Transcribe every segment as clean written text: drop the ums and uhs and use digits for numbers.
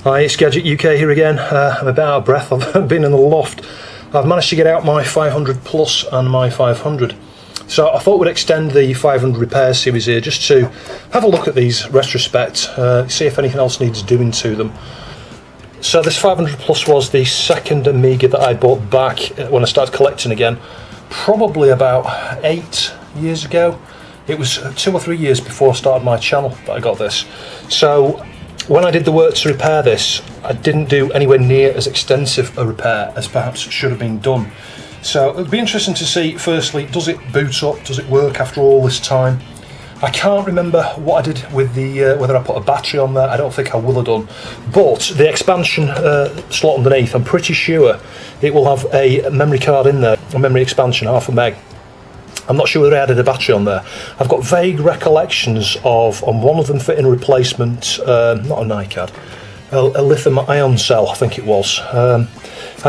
Hi, it's Gadget UK here again. I'm a bit out of breath. I've been in the loft. I've managed to get out my 500 Plus and my 500. So I thought we'd extend the 500 repairs series here just to have a look at these retrospect, see if anything else needs doing to them. So this 500 Plus was the second Amiga that I bought back when I started collecting again, probably about 8 years ago. It was 2 or 3 years before I started my channel that I got this. So when I did the work to repair this, I didn't do anywhere near as extensive a repair as perhaps should have been done. So it'd be interesting to see, firstly, does it boot up, does it work after all this time? I can't remember what I did with the, whether I put a battery on there. I don't think I will have done. But the expansion slot underneath, I'm pretty sure it will have a memory card in there, a memory expansion, 0.5 meg. I'm not sure whether I added a battery on there. I've got vague recollections of, on one of them fitting a replacement, not a NiCad, a lithium ion cell, I think it was. And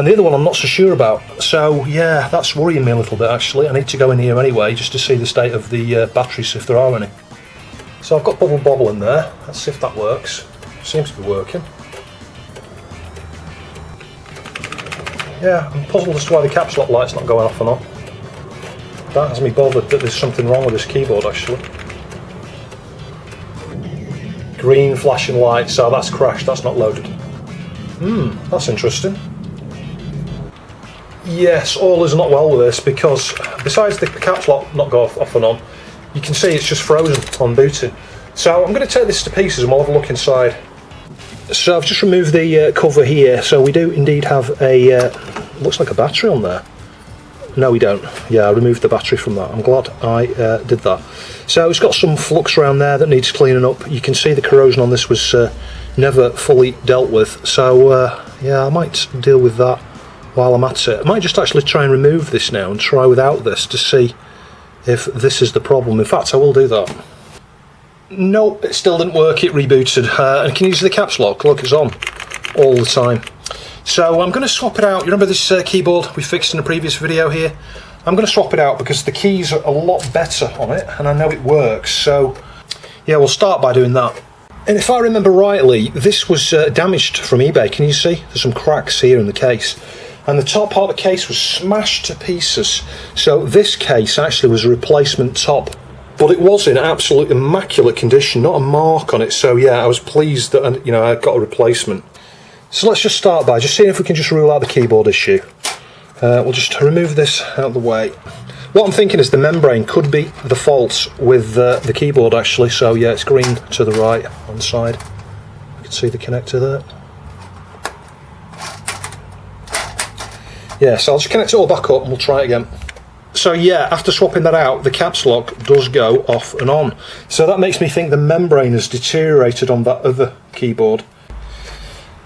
the other one I'm not so sure about. So yeah, that's worrying me a little bit actually. I need to go in here anyway just to see the state of the batteries if there are any. So I've got Bubble Bobble in there. Let's see if that works. Seems to be working. Yeah, I'm puzzled as to why the caps lock light's not going off and on. That has me bothered that there's something wrong with this keyboard actually. Green flashing light, so that's crashed, that's not loaded. That's interesting. Yes, all is not well with this because besides the caps lock not go off and on, you can see it's just frozen on booting. So I'm going to take this to pieces and we'll have a look inside. So I've just removed the cover here, so we do indeed have a, looks like a battery on there. No, we don't. Yeah, I removed the battery from that. I'm glad I did that. So it's got some flux around there that needs cleaning up. You can see the corrosion on this was never fully dealt with. So yeah, I might deal with that while I'm at it. I might just actually try and remove this now and try without this to see if this is the problem. In fact, I will do that. Nope, it still didn't work. It rebooted. And can you use the caps lock? Look, it's on all the time. So I'm going to swap it out. You remember this keyboard we fixed in a previous video here? I'm going to swap it out because the keys are a lot better on it and I know it works. So yeah, we'll start by doing that. And if I remember rightly, this was damaged from eBay. Can you see? There's some cracks here in the case. And the top part of the case was smashed to pieces. So this case actually was a replacement top. But it was in absolute immaculate condition, not a mark on it. So yeah, I was pleased that I got a replacement. So let's just start by just seeing if we can just rule out the keyboard issue. We'll just remove this out of the way. What I'm thinking is the membrane could be the fault with the keyboard actually. So yeah, it's green to the right on the side. You can see the connector there. Yeah, so I'll just connect it all back up and we'll try it again. So yeah, after swapping that out, the caps lock does go off and on. So that makes me think the membrane has deteriorated on that other keyboard.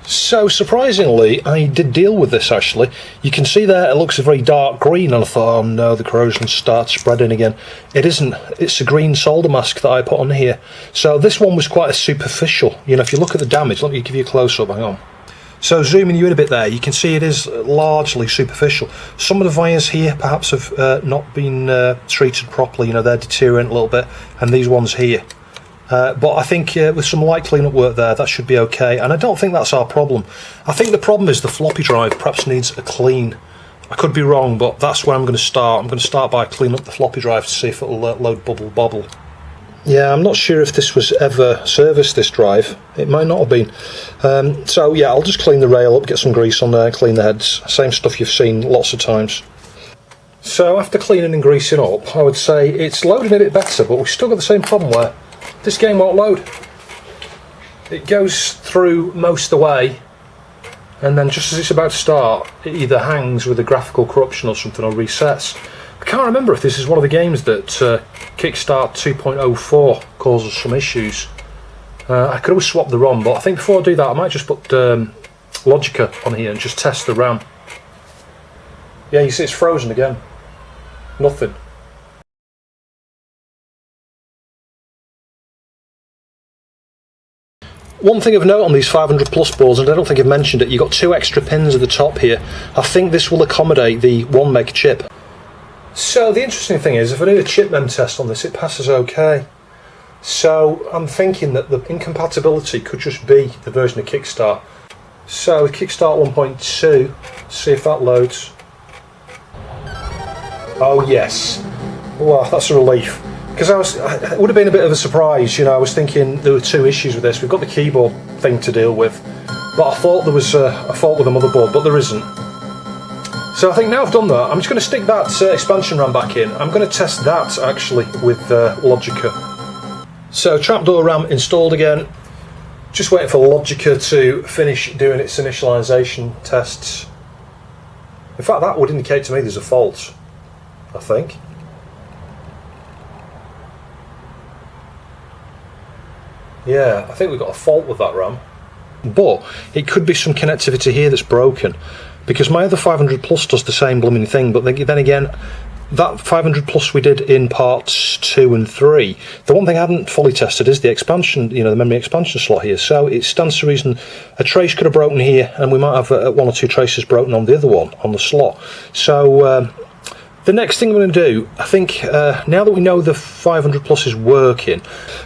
So surprisingly, I did deal with this actually. You can see there it looks a very dark green and I thought, oh no, the corrosion starts spreading again. It isn't, it's a green solder mask that I put on here. So this one was quite a superficial. You know, if you look at the damage, let me give you a close up, hang on. So zooming you in a bit there, you can see it is largely superficial. Some of the wires here perhaps have not been treated properly, you know, they're deteriorating a little bit, and these ones here. But I think with some light cleanup work there, that should be okay, and I don't think that's our problem. I think the problem is the floppy drive perhaps needs a clean. I could be wrong, but that's where I'm going to start. I'm going to start by cleaning up the floppy drive to see if it'll load Bubble Bobble. Yeah, I'm not sure if this was ever serviced, this drive. It might not have been. So yeah, I'll just clean the rail up, get some grease on there, clean the heads. Same stuff you've seen lots of times. So after cleaning and greasing up, I would say it's loading a bit better, but we've still got the same problem where this game won't load. It goes through most of the way, and then just as it's about to start, it either hangs with a graphical corruption or something, or resets. I can't remember if this is one of the games that Kickstart 2.04 causes some issues. I could always swap the ROM, but I think before I do that I might just put Logica on here and just test the RAM. Yeah, you see it's frozen again. Nothing. One thing of note on these 500 Plus boards, and I don't think I've mentioned it, you've got 2 extra pins at the top here. I think this will accommodate the 1 meg chip. So the interesting thing is, if I do a chip mem test on this, it passes okay. So I'm thinking that the incompatibility could just be the version of Kickstart. So we kickstart 1.2, see if that loads. Oh yes, wow, that's a relief. Because it would have been a bit of a surprise, you know. I was thinking there were two issues with this. We've got the keyboard thing to deal with, but I thought there was a fault with the motherboard, but there isn't. So I think now I've done that, I'm just going to stick that expansion RAM back in. I'm going to test that actually with Logica. So trapdoor RAM installed again. Just waiting for Logica to finish doing its initialization tests. In fact, that would indicate to me there's a fault, I think. Yeah, I think we've got a fault with that RAM. But it could be some connectivity here that's broken, because my other 500 Plus does the same blooming thing, but then again, that 500 Plus we did in parts 2 and 3. The one thing I haven't fully tested is the expansion, you know, the memory expansion slot here. So it stands to reason a trace could have broken here, and we might have one or two traces broken on the other one, on the slot. So the next thing I'm going to do, I think, now that we know the 500 Plus is working,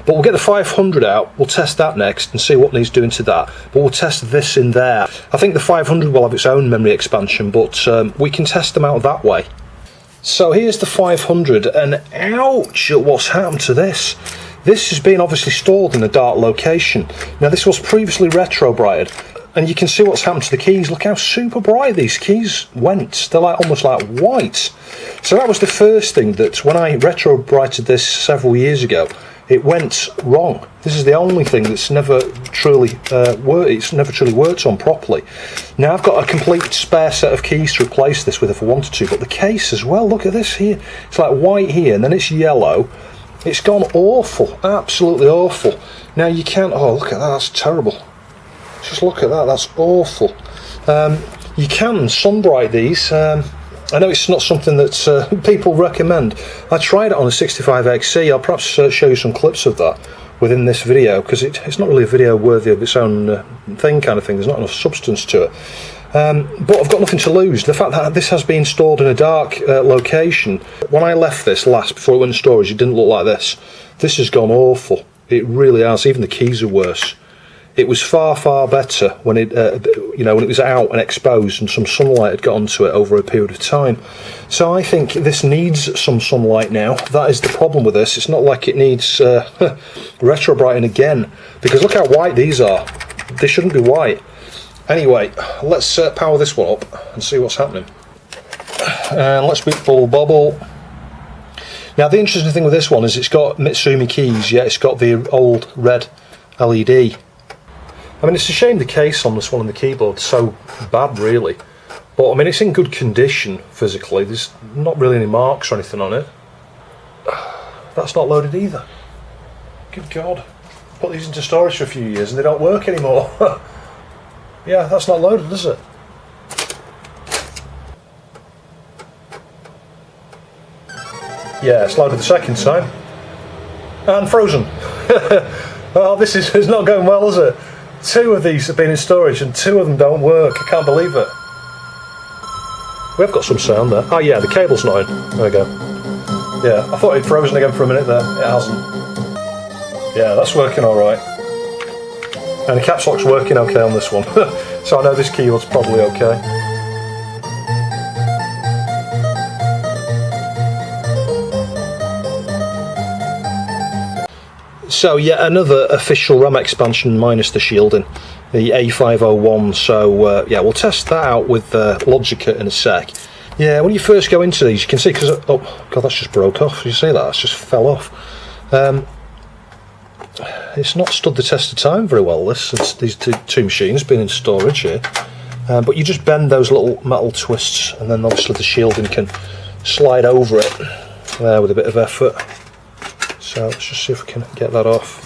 but we'll get the 500 out, we'll test that next and see what needs doing to that, but we'll test this in there. I think the 500 will have its own memory expansion, but we can test them out that way. So here's the 500, and ouch at what's happened to this. This has been obviously stored in a dark location. Now this was previously retro brighted, and you can see what's happened to the keys. Look how super bright these keys went. They're like almost like white. So that was the first thing, that when I retro brighted this several years ago, it went wrong. This is the only thing that's never truly worked. It's never truly worked on properly. Now I've got a complete spare set of keys to replace this with if I wanted to, but the case as well, look at this here. It's like white here, and then it's yellow. It's gone awful, absolutely awful. Now you can't, oh look at that, that's terrible. Just look at that, that's awful. You can sun-bright these. I know it's not something that people recommend. I tried it on a 65XC. I'll perhaps show you some clips of that within this video, because it's not really a video worthy of its own thing kind of thing. There's not enough substance to it. But I've got nothing to lose. The fact that this has been stored in a dark location. When I left this last, before it went in storage, it didn't look like this. This has gone awful. It really has. Even the keys are worse. It was far, far better when it, you know, when it was out and exposed and some sunlight had got onto it over a period of time. So I think this needs some sunlight now. That is the problem with this. It's not like it needs retro brighting again, because look how white these are. They shouldn't be white. Anyway, let's power this one up and see what's happening. And let's beat the little bubble. Now the interesting thing with this one is it's got Mitsumi keys, yet it's got the old red LED. I mean, it's a shame the case on this one and the keyboard's so bad, really. But I mean, it's in good condition physically. There's not really any marks or anything on it. That's not loaded either. Good God. Put these into storage for a few years and they don't work anymore. Yeah, that's not loaded, is it? Yeah, it's loaded the second time. And frozen. Well, this is not going well, is it? 2 of these have been in storage and 2 of them don't work. I can't believe it. We have got some sound there. Oh yeah, the cable's not in. There we go. Yeah, I thought it'd frozen again for a minute there. It hasn't. Yeah, that's working alright. And the caps lock's working okay on this one. So I know this keyboard's probably okay. So yet another official RAM expansion minus the shielding, the A501. So yeah, we'll test that out with Logica in a sec. Yeah, when you first go into these, you can see, because oh god, that's just broke off. You see that? That's just fell off. It's not stood the test of time very well. These two machines been in storage here, but you just bend those little metal twists, and then obviously the shielding can slide over it there with a bit of effort. So let's just see if we can get that off.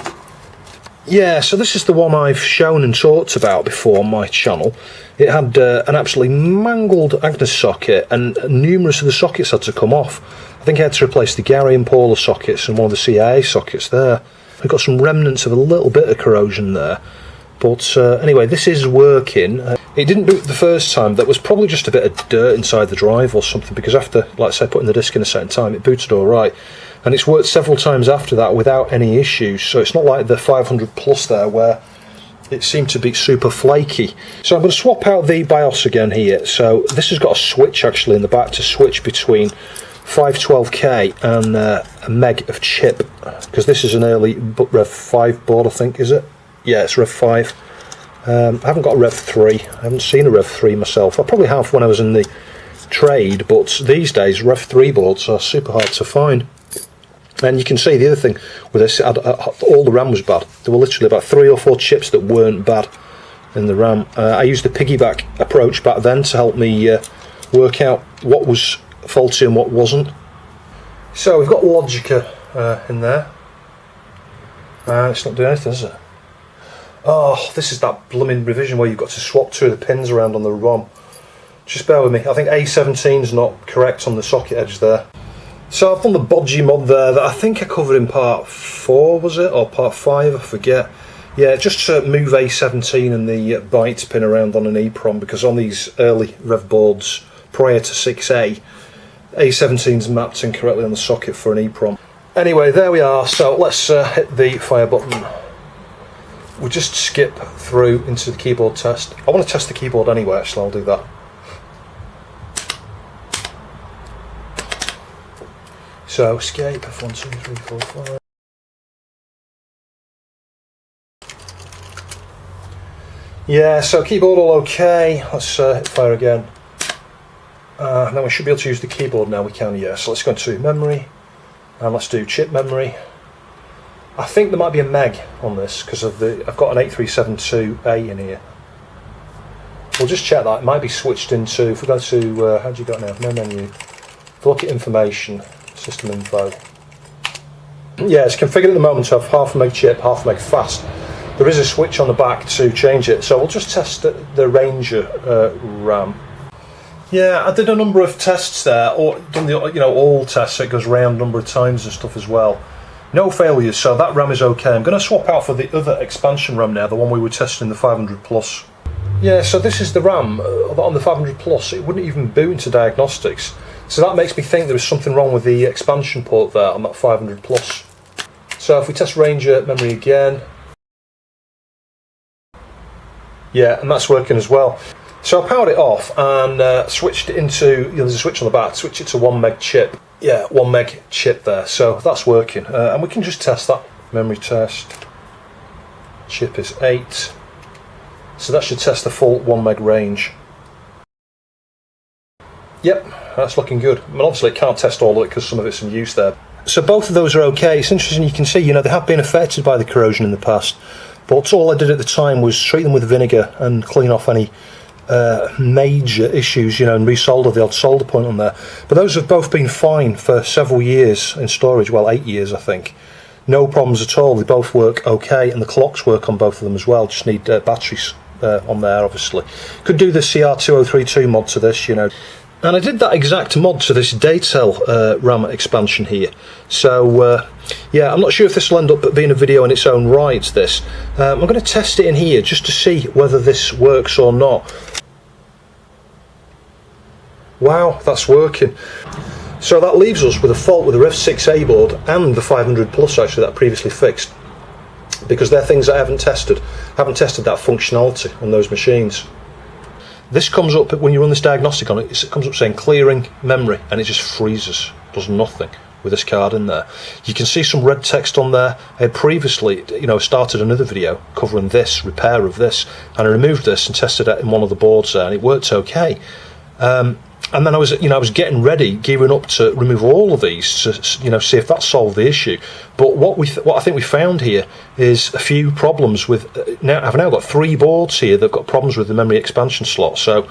Yeah, so this is the one I've shown and talked about before on my channel. It had an absolutely mangled Agnes socket, and numerous of the sockets had to come off. I think I had to replace the Gary and Paula sockets and one of the CIA sockets there. We've got some remnants of a little bit of corrosion there. But anyway, this is working. It didn't boot the first time. That was probably just a bit of dirt inside the drive or something, because after, like I say, putting the disc in a certain time, it booted all right. And it's worked several times after that without any issues. So it's not like the 500 Plus there, where it seemed to be super flaky. So I'm going to swap out the BIOS again here. So this has got a switch actually in the back to switch between 512K and a meg of chip, because this is an early Rev 5 board, I think, is it? Yeah, it's Rev 5. I haven't got a Rev 3. I haven't seen a Rev 3 myself. I probably have when I was in the trade, but these days Rev 3 boards are super hard to find. And you can see the other thing with this, all the RAM was bad. There were literally about 3 or 4 chips that weren't bad in the RAM. I used the piggyback approach back then to help me work out what was faulty and what wasn't. So we've got Logica in there. It's not doing anything, is it? Oh, this is that blooming revision where you've got to swap 2 of the pins around on the ROM. Just bear with me. I think A17's not correct on the socket edge there. So I've done the bodgy mod there that I think I covered in part 4, was it? Or part 5, I forget. Yeah, just to move A17 and the byte pin around on an EEPROM, because on these early Rev boards prior to 6A, A17's mapped incorrectly on the socket for an EEPROM. Anyway, there we are. So let's hit the fire button. We'll just skip through into the keyboard test. I want to test the keyboard anyway, actually, I'll do that. So escape F1, 2, 3, 4, 5. Yeah, so keyboard all okay. Let's hit fire again. Then we should be able to use the keyboard now. We can, yeah. So let's go into memory and let's do chip memory. I think there might be a meg on this because of I've got an 8372A in here. We'll just check that. It might be switched into, if we go to how do you got now? No menu. If we look at information. System info. Yeah, it's configured at the moment to have half a meg chip, half a meg fast. There is a switch on the back to change it, so we'll just test the Ranger RAM. Yeah, I did a number of tests there, or done the all tests, so it goes round a number of times and stuff as well. No failures, so that RAM is okay. I'm going to swap out for the other expansion RAM now, the one we were testing, the 500 Plus. Yeah, so this is the RAM on the 500 Plus. It wouldn't even boot into Diagnostics. So that makes me think there was something wrong with the expansion port there on that 500 Plus. So if we test Ranger memory again, yeah, and that's working as well. So I powered it off and switched it into, there's a switch on the back, switch it to 1 meg chip. Yeah, 1 meg chip there, so that's working. And we can just test that. Memory test. Chip is 8. So that should test the full 1 meg range. Yep, that's looking good. I mean, obviously it can't test all of it because some of it's in use there. So both of those are okay. It's interesting, you can see, they have been affected by the corrosion in the past, but all I did at the time was treat them with vinegar and clean off any major issues, and resolder the odd solder point on there. But those have both been fine for several years in storage, well 8 years I think. No problems at all, they both work okay, and the clocks work on both of them as well, just need batteries on there obviously. Could do the CR2032 mod to this, And I did that exact mod to this Daytel RAM expansion here. So yeah, I'm not sure if this will end up being a video in its own right, this. I'm going to test it in here just to see whether this works or not. Wow, that's working. So that leaves us with a fault with the Rev 6A board and the 500 Plus actually that I previously fixed. Because they're things I haven't tested. I haven't tested that functionality on those machines. This comes up, when you run this diagnostic on it, it comes up saying clearing memory, and it just freezes, does nothing with this card in there. You can see some red text on there. I had previously, started another video covering this, repair of this, and I removed this and tested it in one of the boards there, and it worked okay. And then I was getting ready, gearing up to remove all of these to, see if that solved the issue. But what I think we found here is a few problems with. I've now got 3 boards here that've got problems with the memory expansion slot. So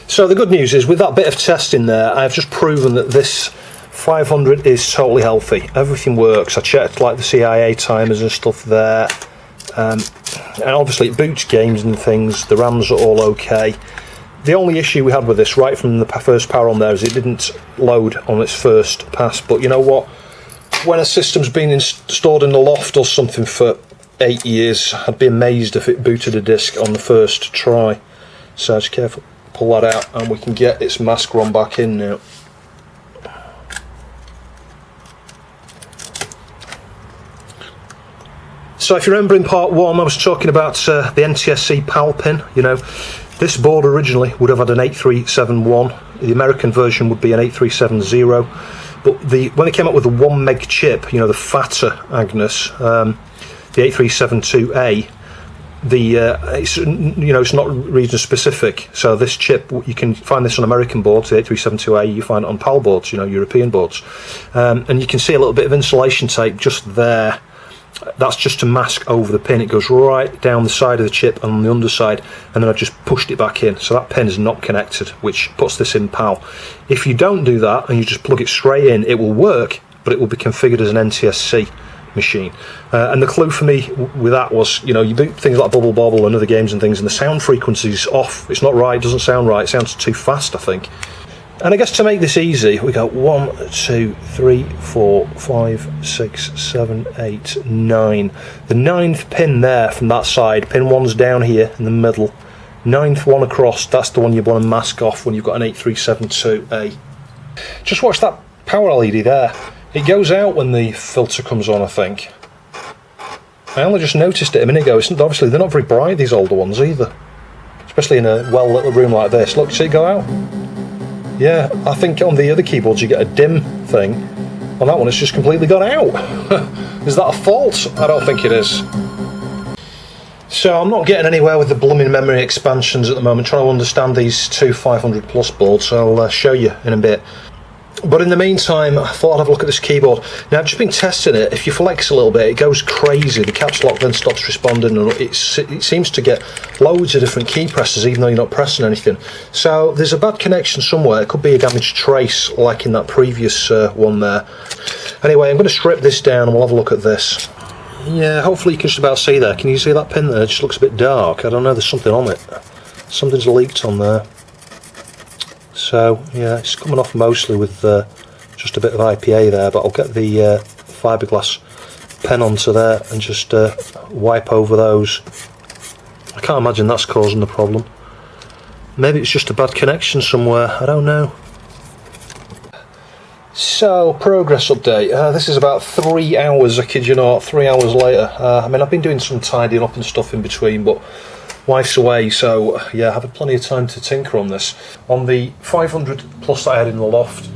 the good news is with that bit of testing there, I've just proven that this 500 is totally healthy. Everything works. I checked like the CIA timers and stuff there, and obviously it boots games and things. The RAMs are all okay. The only issue we had with this right from the first power on there is it didn't load on its first pass. But you know what? When a system's been stored in the loft or something for 8 years, I'd be amazed if it booted a disk on the first try. So just careful, pull that out and we can get its mask ROM back in now. So if you remember in part 1 I was talking about the NTSC PAL pin. You know, this board originally would have had an 8371, the American version would be an 8370, but when they came up with the 1 meg chip, you know, the fatter Agnes, the 8372A, it's not region specific, so this chip, you can find this on American boards, the 8372A, you find it on PAL boards, you know, European boards, and you can see a little bit of insulation tape just there. That's just to mask over the pin. It goes right down the side of the chip and on the underside, and then I just pushed it back in, so that pin is not connected, which puts this in PAL. If you don't do that and you just plug it straight in, it will work, but it will be configured as an NTSC machine. And the clue for me with that was, you know, you do things like Bubble Bobble and other games and things, and the sound frequency is off. It's not right, it doesn't sound right, it sounds too fast, I think. And I guess to make this easy, we go 1, 2, 3, 4, 5, 6, 7, 8, 9. The 9th pin there from that side, pin 1's down here in the middle. 9th one across, that's the one you want to mask off when you've got an 8372A. Just watch that power LED there. It goes out when the filter comes on, I think. I only just noticed it a minute ago. Obviously, they're not very bright, these older ones either. Especially in a well-lit room like this. Look, see it go out? Yeah, I think on the other keyboards you get a dim thing. On that one it's just completely gone out. Is that a fault? I don't think it is. So I'm not getting anywhere with the blooming memory expansions at the moment, trying to understand these two 500 plus boards. I'll show you in a bit. But in the meantime, I thought I'd have a look at this keyboard. Now, I've just been testing it. If you flex a little bit, it goes crazy. The caps lock then stops responding, and it seems to get loads of different key presses, even though you're not pressing anything. So there's a bad connection somewhere. It could be a damaged trace, like in that previous one there. Anyway, I'm going to strip this down, and we'll have a look at this. Yeah, hopefully you can just about see there. Can you see that pin there? It just looks a bit dark. I don't know, there's something on it. Something's leaked on there. So yeah, it's coming off mostly with just a bit of IPA there, but I'll get the fiberglass pen onto there and just wipe over those. I can't imagine that's causing the problem. Maybe it's just a bad connection somewhere, I don't know. So, progress update. This is about 3 hours, I kid you not, 3 hours later. I mean, I've been doing some tidying up and stuff in between, but wife's away, so yeah, I've had plenty of time to tinker on this. On the 500 plus that I had in the loft,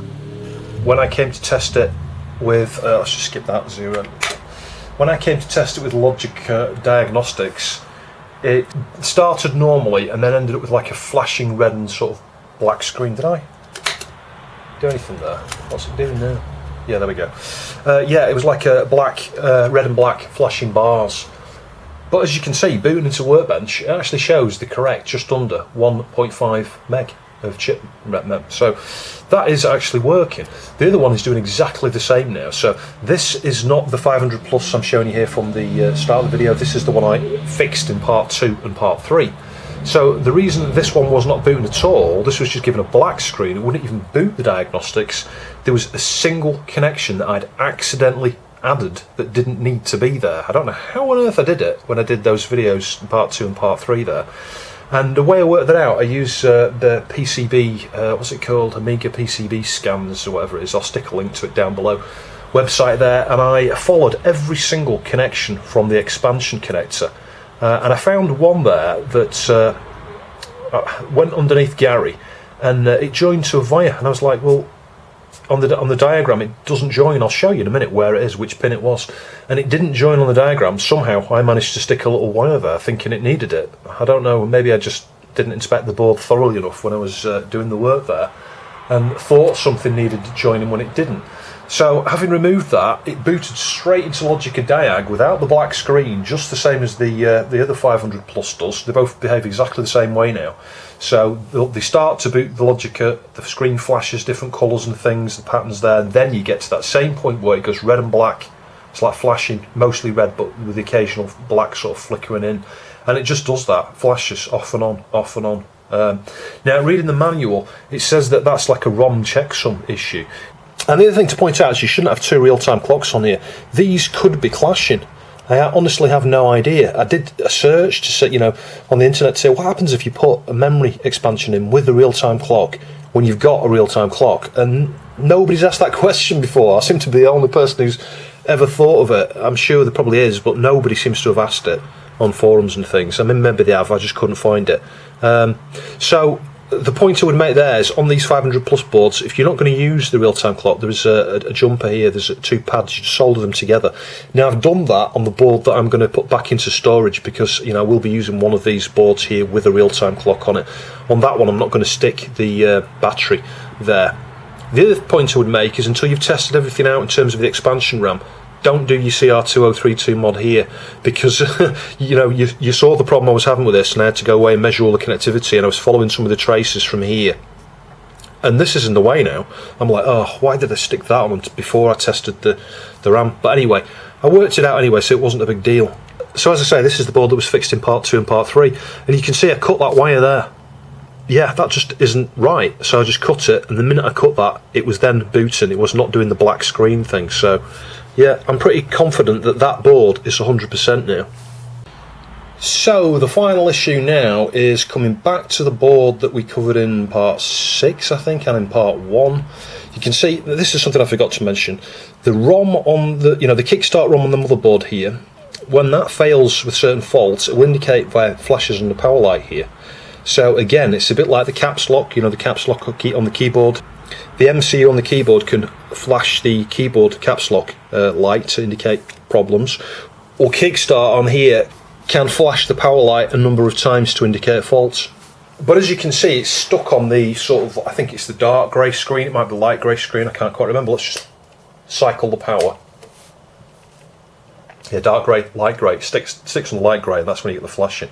when I came to test it with, let's just skip that 0. When I came to test it with Logic Diagnostics, it started normally and then ended up with like a flashing red and sort of black screen. Did I do anything there? What's it doing now? Yeah, there we go. Yeah, it was like a black, red and black flashing bars. But as you can see, booting into Workbench, it actually shows the correct just under 1.5 meg of chip mem. So that is actually working. The other one is doing exactly the same now. So this is not the 500 plus I'm showing you here from the start of the video. This is the one I fixed in part 2 and part 3. So the reason that this one was not booting at all, this was just given a black screen, it wouldn't even boot the diagnostics. There was a single connection that I'd accidentally added that didn't need to be there. I don't know how on earth I did it when I did those videos in part 2 and part 3 there. And the way I worked that out, I use the PCB, what's it called, Amiga PCB scans or whatever it is. I'll stick a link to it down below. Website there, and I followed every single connection from the expansion connector. And I found one there that went underneath Gary, and it joined to a wire, and I was like, well, on the diagram it doesn't join. I'll show you in a minute where it is, which pin it was, and it didn't join on the diagram. Somehow I managed to stick a little wire there thinking it needed it. I don't know, maybe I just didn't inspect the board thoroughly enough when I was doing the work there and thought something needed joining when it didn't. So having removed that, it booted straight into Logica Diag without the black screen, just the same as the other 500 plus does. They both behave exactly the same way now. So they start to boot the Logica, the screen flashes different colours and things, the patterns there, and then you get to that same point where it goes red and black. It's like flashing, mostly red, but with the occasional black sort of flickering in. And it just does that, flashes off and on, off and on. Now, reading the manual, it says that that's like a ROM checksum issue. And the other thing to point out is you shouldn't have two real-time clocks on here. These could be clashing. I honestly have no idea. I did a search to say, on the internet to say, what happens if you put a memory expansion in with the real-time clock when you've got a real-time clock? And nobody's asked that question before. I seem to be the only person who's ever thought of it. I'm sure there probably is, but nobody seems to have asked it on forums and things. I mean, maybe they have, I just couldn't find it. So the point I would make there is, on these 500 plus boards, if you're not going to use the real-time clock, there is a jumper here, there's 2 pads, you just solder them together. Now, I've done that on the board that I'm going to put back into storage, because, you know, we'll be using one of these boards here with a real-time clock on it. On that one, I'm not going to stick the battery there. The other point I would make is, until you've tested everything out in terms of the expansion RAM, don't do your CR2032 mod here, because you know, you saw the problem I was having with this, and I had to go away and measure all the connectivity, and I was following some of the traces from here, and this is in the way now. I'm like, oh, why did I stick that on before I tested the RAM? But anyway, I worked it out anyway, so it wasn't a big deal. So as I say, this is the board that was fixed in part 2 and part 3, and you can see I cut that wire there. Yeah, that just isn't right, so I just cut it, and the minute I cut that, it was then booting, it was not doing the black screen thing. So yeah, I'm pretty confident that that board is 100% now. So the final issue now is coming back to the board that we covered in part 6, I think, and in part 1. You can see, this is something I forgot to mention, the ROM on the, you know, the kickstart ROM on the motherboard here, when that fails with certain faults, it will indicate via flashes on the power light here. So again, it's a bit like the caps lock, you know, the caps lock on the keyboard. The MCU on the keyboard can flash the keyboard caps lock light to indicate problems, or Kickstart on here can flash the power light a number of times to indicate faults. But as you can see, it's stuck on the sort of, I think it's the dark grey screen, it might be light grey screen, I can't quite remember. Let's just cycle the power. Yeah, dark grey, light grey, sticks on the light grey, and that's when you get the flashing.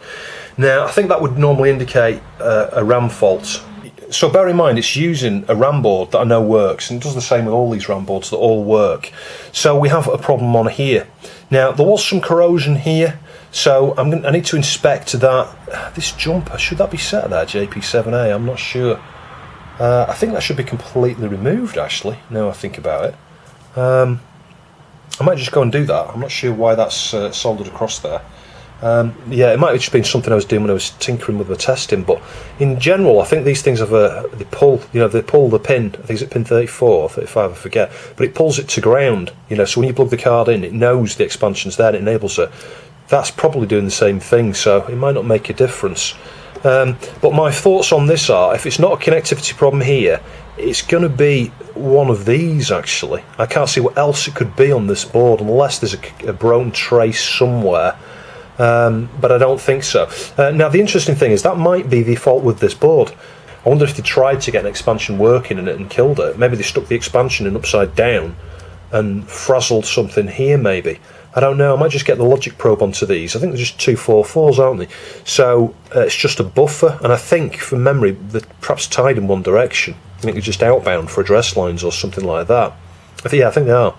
Now, I think that would normally indicate a RAM fault. So bear in mind, it's using a RAM board that I know works, and it does the same with all these RAM boards that all work. So we have a problem on here. Now, there was some corrosion here, so I need to inspect that. This jumper, should that be set there, JP7A? I'm not sure. I think that should be completely removed, actually, now I think about it. I might just go and do that. I'm not sure why that's soldered across there. Yeah, it might have just been something I was doing when I was tinkering with the testing, but in general I think these things have they pull the pin, I think it's at pin 34 or 35, I forget, but it pulls it to ground, you know, so when you plug the card in, it knows the expansion's there and it enables it. That's probably doing the same thing, so it might not make a difference. But my thoughts on this are, if it's not a connectivity problem here, it's going to be one of these actually. I can't see what else it could be on this board, unless there's a broken trace somewhere. But I don't think so. Now the interesting thing is, that might be the fault with this board. I wonder if they tried to get an expansion working in it and killed it. Maybe they stuck the expansion in upside down and frazzled something here maybe. I don't know, I might just get the logic probe onto these. I think they're just 244s, aren't they? So it's just a buffer, and I think from memory they're perhaps tied in one direction. I think they're just outbound for address lines or something like that. Yeah, I think they are.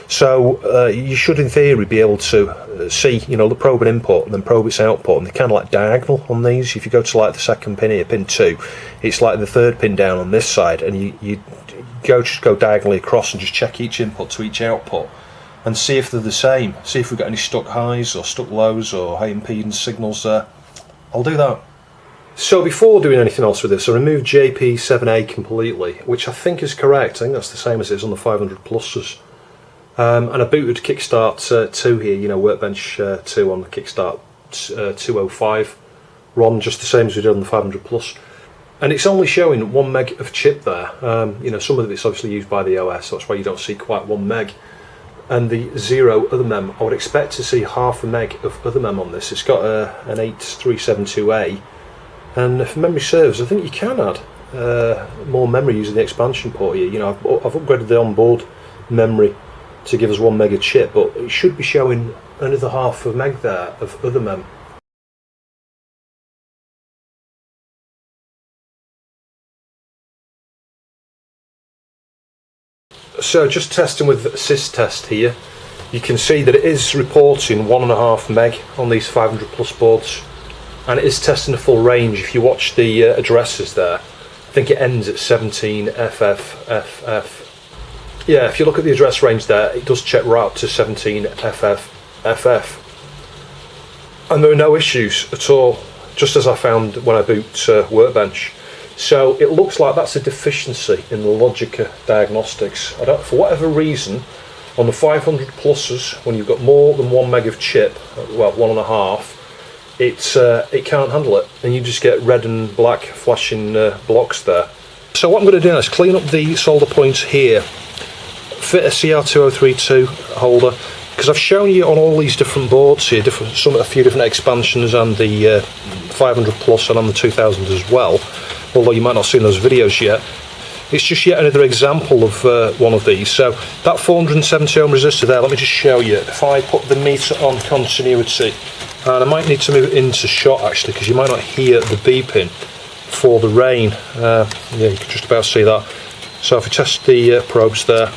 So you should in theory be able to see, you know, the probe an input and then probe its output, and they're kind of like diagonal on these. If you go to like the second pin here, pin 2, it's like the third pin down on this side, and you just go diagonally across and just check each input to each output and see if they're the same, see if we've got any stuck highs or stuck lows or high impedance signals there. I'll do that. So before doing anything else with this, I removed JP7A completely, which I think is correct. I think that's the same as it is on the 500 pluses. And I booted Kickstart 2 here, you know, Workbench 2 on the Kickstart 205 ROM, just the same as we did on the 500 plus. And it's only showing 1 meg of chip there. You know, some of it's obviously used by the OS, so that's why you don't see quite 1 meg. And the 0 other mem, I would expect to see half a meg of other mem on this. It's got an 8372A, and if memory serves, I think you can add more memory using the expansion port here. You know, I've upgraded the onboard memory to give us 1 meg of chip, but it should be showing another half a meg there of other mem. So just testing with sys test here, you can see that it is reporting 1.5 meg on these 500 plus boards, and it is testing the full range. If you watch the addresses there, I think it ends at 17 FF. Yeah, if you look at the address range there, it does check right up to 17 FF. And there are no issues at all, just as I found when I boot Workbench. So it looks like that's a deficiency in the Logica diagnostics. For whatever reason, On the 500 pluses, when you've got more than 1 meg of chip, well, 1.5, it can't handle it, and you just get red and black flashing blocks there. So what I'm going to do now is clean up the solder points here, fit a CR2032 holder, because I've shown you on all these different boards here, a few different expansions, and the 500 plus and on the 2000 as well, although you might not have seen those videos yet. It's just yet another example of one of these. So that 470 ohm resistor there, let me just show you. If I put the meter on continuity, and I might need to move it into shot actually, because you might not hear the beeping for the rain. Yeah, you can just about see that. So if we test the probes there,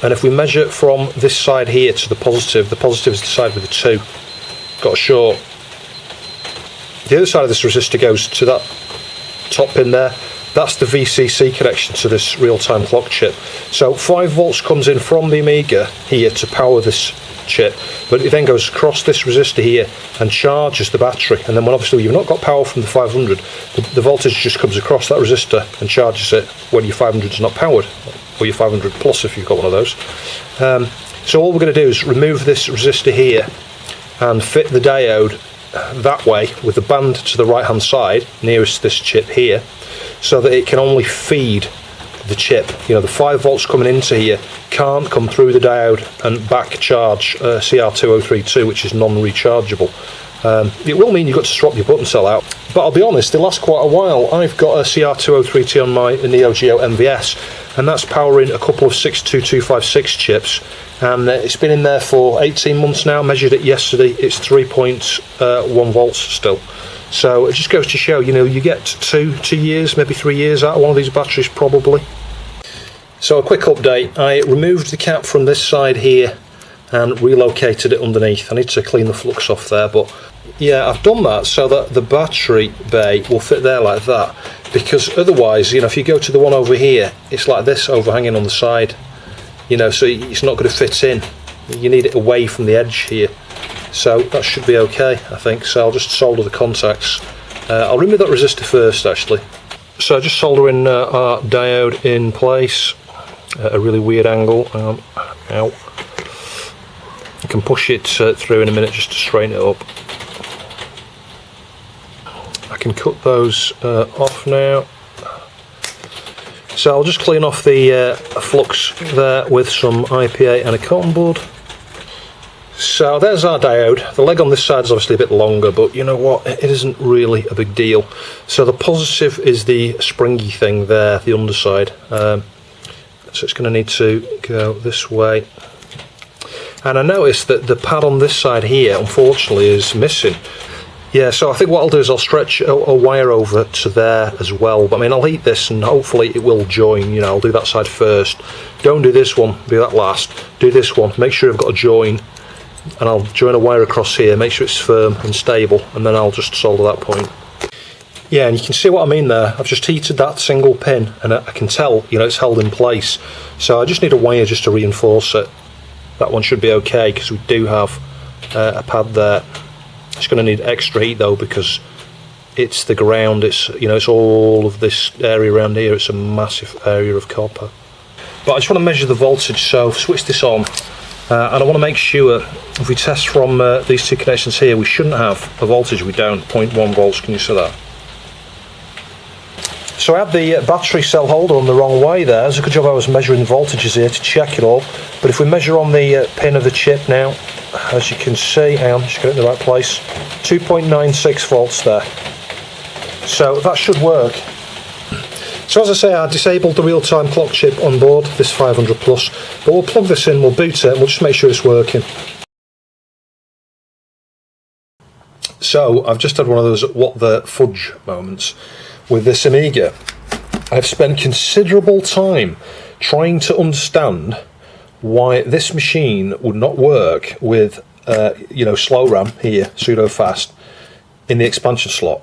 and if we measure from this side here to the positive is the side with the 2, got a short. The other side of this resistor goes to that top pin there. That's the VCC connection to this real-time clock chip. So 5 volts comes in from the Amiga here to power this chip, but it then goes across this resistor here and charges the battery, and then when obviously you've not got power from the 500, the voltage just comes across that resistor and charges it when your 500 is not powered, or your 500 plus if you've got one of those. So all we're going to do is remove this resistor here and fit the diode that way with the band to the right hand side nearest this chip here, so that it can only feed the chip. You know, the 5 volts coming into here can't come through the diode and back charge CR2032, which is non-rechargeable. It will mean you've got to swap your button cell out, but I'll be honest, they last quite a while. I've got a CR2032 on my Neo Geo MVS, and that's powering a couple of 62256 chips, and it's been in there for 18 months now. Measured it yesterday, it's 3.1 volts still. So it just goes to show, you know, you get 2 years, maybe 3 years out of one of these batteries probably. So a quick update, I removed the cap from this side here and relocated it underneath. I need to clean the flux off there, but yeah, I've done that so that the battery bay will fit there like that, because otherwise, you know, if you go to the one over here, it's like this overhanging on the side, you know, so it's not going to fit in. You need it away from the edge here. So that should be okay, I think. So I'll just solder the contacts. I'll remove that resistor first actually. So just soldering our diode in place at a really weird angle. Ow. I can push it through in a minute just to straighten it up. I can cut those off now. So I'll just clean off the flux there with some IPA and a cotton bud. So there's our diode. The leg on this side is obviously a bit longer, but you know what, it isn't really a big deal. So the positive is the springy thing there, the underside. So it's going to need to go this way. And I noticed that the pad on this side here, unfortunately, is missing. Yeah, so I think what I'll do is I'll stretch a wire over to there as well. But I mean, I'll heat this and hopefully it will join. You know, I'll do that side first. Don't do this one, do that last. Do this one, make sure I've got a join. And I'll join a wire across here, make sure it's firm and stable, and then I'll just solder that point. Yeah, and you can see what I mean there. I've just heated that single pin, and I can tell, you know, it's held in place. So I just need a wire just to reinforce it. That one should be okay, because we do have a pad there. It's going to need extra heat though, because it's the ground. It's, you know, it's all of this area around here. It's a massive area of copper. But I just want to measure the voltage, so switch this on. And I want to make sure, if we test from these two connections here, we shouldn't have a voltage. We don't, 0.1 volts, can you see that? So I had the battery cell holder on the wrong way there. It's a good job I was measuring the voltages here to check it all. But if we measure on the pin of the chip now, as you can see, hang on, just get it in the right place, 2.96 volts there. So that should work. So as I say, I disabled the real-time clock chip on board, this 500 plus, but we'll plug this in, we'll boot it, and we'll just make sure it's working. So I've just had one of those what the fudge moments with this Amiga. I've spent considerable time trying to understand why this machine would not work with you know, slow RAM here, pseudo fast, in the expansion slot.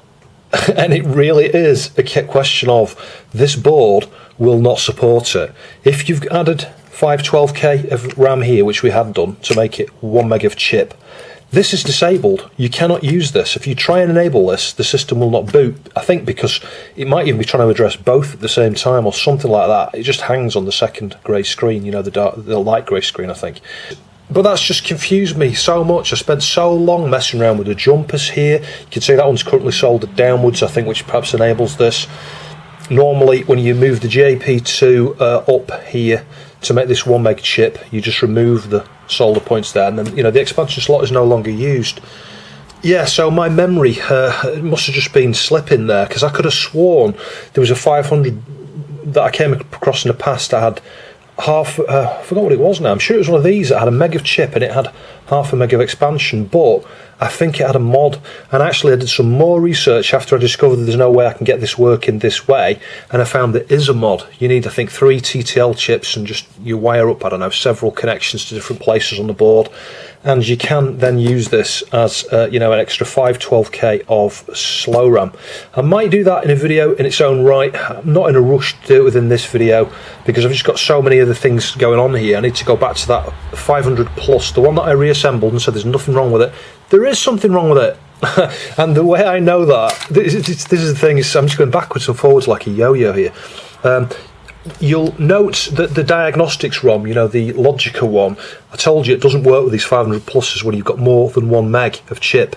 And it really is a question of this board will not support it. If you've added 512k of RAM here, which we had done to make it 1 meg of chip, This is disabled. You cannot use this. If you try and enable this, the system will not boot. I think because it might even be trying to address both at the same time or something like that. It just hangs on the second grey screen, you know, the light grey screen, I think. But that's just confused me so much. I spent so long messing around with the jumpers here. You can see that one's currently soldered downwards, I think, which perhaps enables this. Normally, when you move the JP2 up here to make this 1 meg chip, you just remove the solder points there, and then, you know, the expansion slot is no longer used. Yeah, so my memory must have just been slipping there, because I could have sworn there was a 500 that I came across in the past that had half, I forgot what it was now, I'm sure it was one of these that had a meg of chip and it had half a meg of expansion, but I think it had a mod. And actually I did some more research after I discovered that there's no way I can get this working this way, and I found there is a mod. You need, I think, 3 TTL chips and just you wire up, I don't know, several connections to different places on the board, and you can then use this as you know, an extra 512k of slow RAM. I might do that in a video in its own right. I'm not in a rush to do it within this video because I've just got so many other things going on here. I need to go back to that 500 plus, the one that I reassembled and said there's nothing wrong with it. There is something wrong with it. And the way I know that, this is the thing, is I'm just going backwards and forwards like a yo-yo here. You'll note that the Diagnostics ROM, you know, the Logica one, I told you it doesn't work with these 500 pluses when you've got more than 1 meg of chip.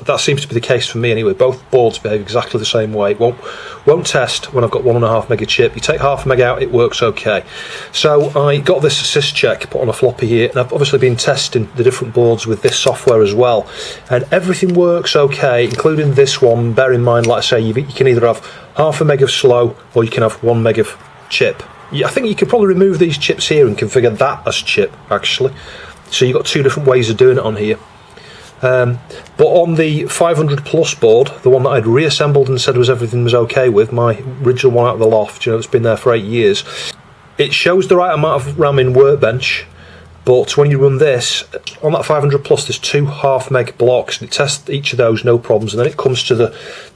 That seems to be the case for me anyway. Both boards behave exactly the same way. Won't test when I've got 1.5 meg of chip. You take half a meg out, it works okay. So I got this assist check put on a floppy here, and I've obviously been testing the different boards with this software as well, and everything works okay, including this one. Bear in mind, like I say, you can either have half a meg of slow or you can have 1 meg of chip. I think you could probably remove these chips here and configure that as chip, actually. So you've got 2 different ways of doing it on here. But on the 500 plus board, the one that I'd reassembled and said everything was okay with, my original one out of the loft, you know, it's been there for 8 years, it shows the right amount of RAM in Workbench, but when you run this, on that 500 plus there's 2 half meg blocks, and it tests each of those, no problems, and then it comes to the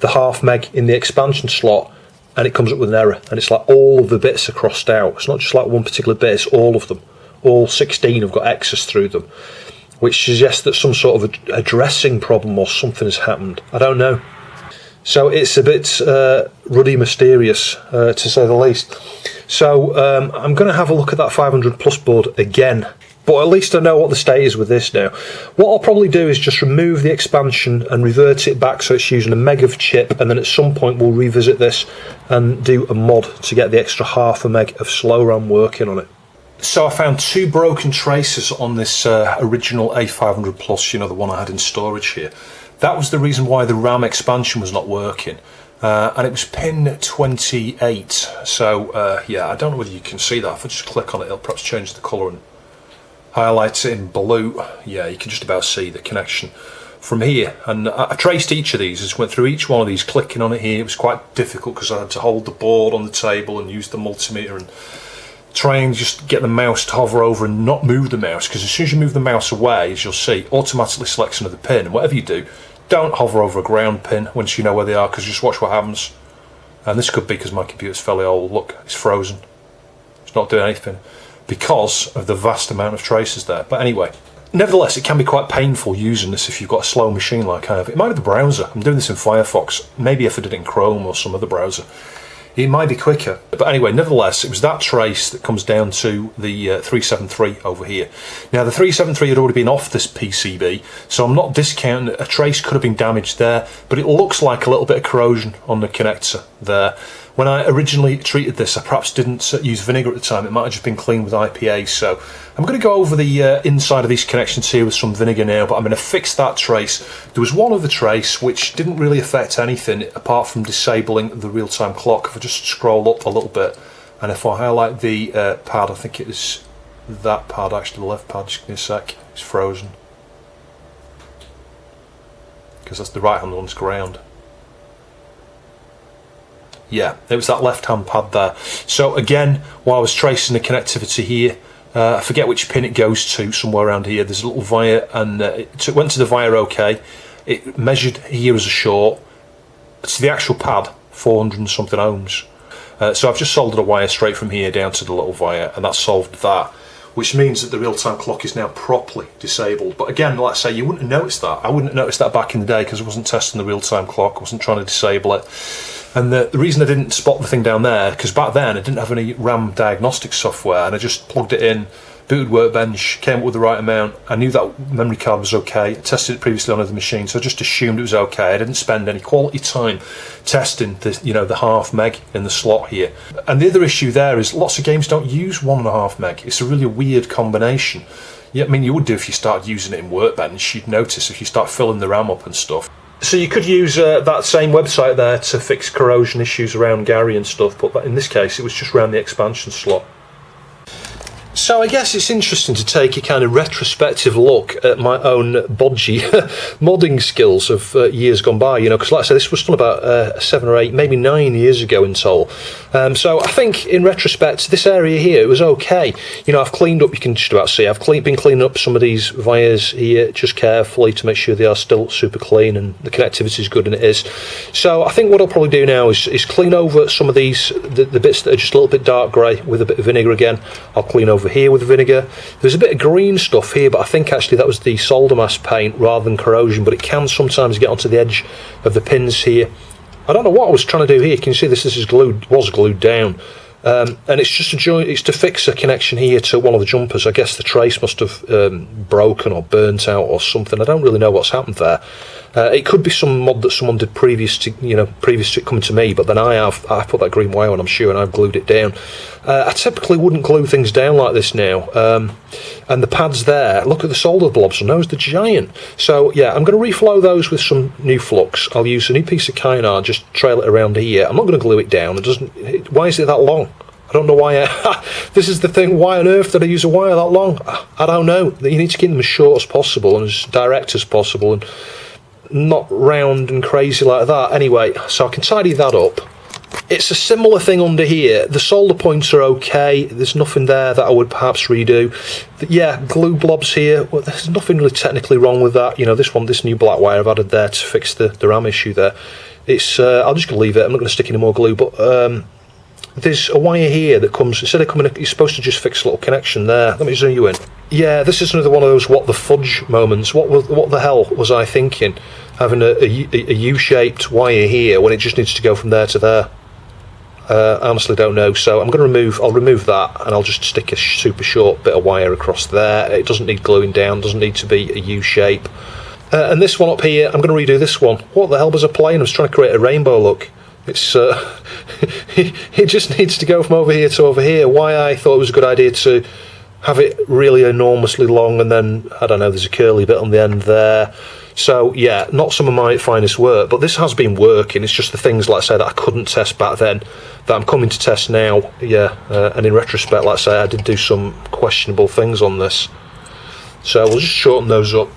half meg in the expansion slot, and it comes up with an error, and it's like all of the bits are crossed out. It's not just like one particular bit, it's all of them. All 16 have got X's through them, which suggests that some sort of a dressing problem or something has happened. I don't know. So it's a bit ruddy mysterious, to say the least. So I'm going to have a look at that 500 plus board again, but at least I know what the state is with this now. What I'll probably do is just remove the expansion and revert it back so it's using a meg of chip, and then at some point we'll revisit this and do a mod to get the extra half a meg of slow RAM working on it. So I found 2 broken traces on this original A500 Plus, you know, the one I had in storage here. That was the reason why the RAM expansion was not working, and it was pin 28. So yeah, I don't know whether you can see that. If I just click on it, it'll perhaps change the colour and highlight it in blue. Yeah, you can just about see the connection from here. And I traced each of these, just went through each one of these, clicking on it here. It was quite difficult because I had to hold the board on the table and use the multimeter and try and just get the mouse to hover over and not move the mouse, because as soon as you move the mouse away, as you'll see, automatically selects another pin. And whatever you do, don't hover over a ground pin once you know where they are, because just watch what happens. And this could be because my computer's fairly old. Look, it's frozen. It's not doing anything because of the vast amount of traces there. But anyway, nevertheless, it can be quite painful using this if you've got a slow machine like I have. It might be the browser. I'm doing this in Firefox. Maybe if I did it in Chrome or some other browser, it might be quicker. But anyway, nevertheless, it was that trace that comes down to the 373 over here. Now, the 373 had already been off this PCB, so I'm not discounting. A trace could have been damaged there, but it looks like a little bit of corrosion on the connector there. When I originally treated this, I perhaps didn't use vinegar at the time. It might have just been cleaned with IPA. So I'm going to go over the inside of these connections here with some vinegar now, but I'm going to fix that trace. There was one other trace which didn't really affect anything apart from disabling the real-time clock. If I just scroll up a little bit, and if I highlight the pad, I think it is that pad, actually, the left pad, just give me a sec, it's frozen. Because that's the right-hand one's ground. Yeah, it was that left-hand pad there. So again, while I was tracing the connectivity here, I forget which pin it goes to, somewhere around here. There's a little wire, and it went to the wire okay. It measured here as a short. It's the actual pad, 400 and something ohms. So I've just soldered a wire straight from here down to the little wire, and that solved that. which means that the real-time clock is now properly disabled. But again, like I say, you wouldn't have noticed that. I wouldn't have noticed that back in the day because I wasn't testing the real-time clock, I wasn't trying to disable it. And the reason I didn't spot the thing down there, because back then I didn't have any RAM diagnostics software, and I just plugged it in, booted Workbench, came up with the right amount. I knew that memory card was okay. I tested it previously on other machines, so I just assumed it was okay. I didn't spend any quality time testing the, the half meg in the slot here. And the other issue there is lots of games don't use 1.5 meg. It's a really weird combination. Yeah, I mean, you would do if you started using it in Workbench. You'd notice if you start filling the RAM up and stuff. So you could use that same website there to fix corrosion issues around Gary and stuff, but in this case it was just around the expansion slot. So I guess it's interesting to take a kind of retrospective look at my own bodgy modding skills of years gone by, because like I said, this was done about 7 or 8, maybe 9 years ago in total. So I think in retrospect, this area here, it was okay. I've cleaned up, you can just about see, I've been cleaning up some of these wires here just carefully to make sure they are still super clean and the connectivity is good, and it is. So I think what I'll probably do now is clean over some of these, the bits that are just a little bit dark grey with a bit of vinegar again. I'll clean over here with vinegar. There's a bit of green stuff here, but I think actually that was the solder mask paint rather than corrosion, but it can sometimes get onto the edge of the pins here. I don't know what I was trying to do here. Can you see this is glued down, and it's just it's to fix a connection here to one of the jumpers. I guess the trace must have broken or burnt out or something. I don't really know what's happened there. It could be some mod that someone did previous to it coming to me, but then I put that green wire on, I'm sure, and I've glued it down. I typically wouldn't glue things down like this now. And the pads there, look at the solder blobs on those, they're giant. So yeah, I'm going to reflow those with some new flux. I'll use a new piece of Kynar, just trail it around here. I'm not going to glue it down. Why is it that long? I don't know why. This is the thing. Why on earth did I use a wire that long? I don't know. You need to keep them as short as possible and as direct as possible, and not round and crazy like that. Anyway, so I can tidy that up. It's a similar thing under here. The solder points are okay. There's nothing there that I would perhaps redo. Yeah, glue blobs here. Well, there's nothing really technically wrong with that. This new black wire I've added there to fix the RAM issue there. It's I'm just going to leave it. I'm not going to stick any more glue, but there's a wire here that comes, instead of coming, you're supposed to just fix a little connection there. Let me zoom you in. Yeah, this is another one of those what the fudge moments. What the hell was I thinking? Having a U-shaped wire here when it just needs to go from there to there. I honestly don't know. So I'll remove that, and I'll just stick a super short bit of wire across there. It doesn't need gluing down, doesn't need to be a U-shape. And this one up here, I'm going to redo this one. What the hell was I playing? I was trying to create a rainbow look. It's it just needs to go from over here to over here. Why I thought it was a good idea to have it really enormously long, and then, I don't know, there's a curly bit on the end there. So yeah, not some of my finest work, but this has been working. It's just the things, like I say, that I couldn't test back then that I'm coming to test now. Yeah, and in retrospect, like I say, I did do some questionable things on this, so we'll just shorten those up.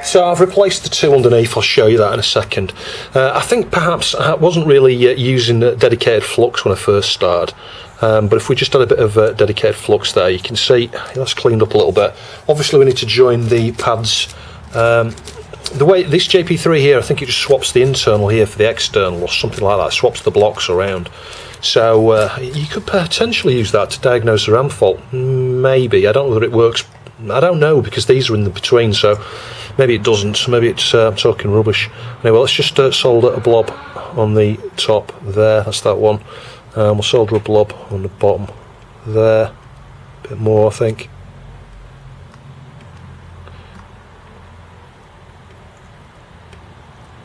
So I've replaced the two underneath. I'll show you that in a second. I think perhaps I wasn't really using dedicated flux when I first started, but if we just had a bit of dedicated flux there, you can see that's cleaned up a little bit. Obviously we need to join the pads. The way this JP3 here, I think it just swaps the internal here for the external or something like that, swaps the blocks around. So you could potentially use that to diagnose a RAM fault. Maybe. I don't know whether it works. I don't know, because these are in the between, so maybe it doesn't. Maybe it's I'm talking rubbish. Anyway, let's just solder a blob on the top there. That's that one. We'll solder a blob on the bottom there. A bit more, I think.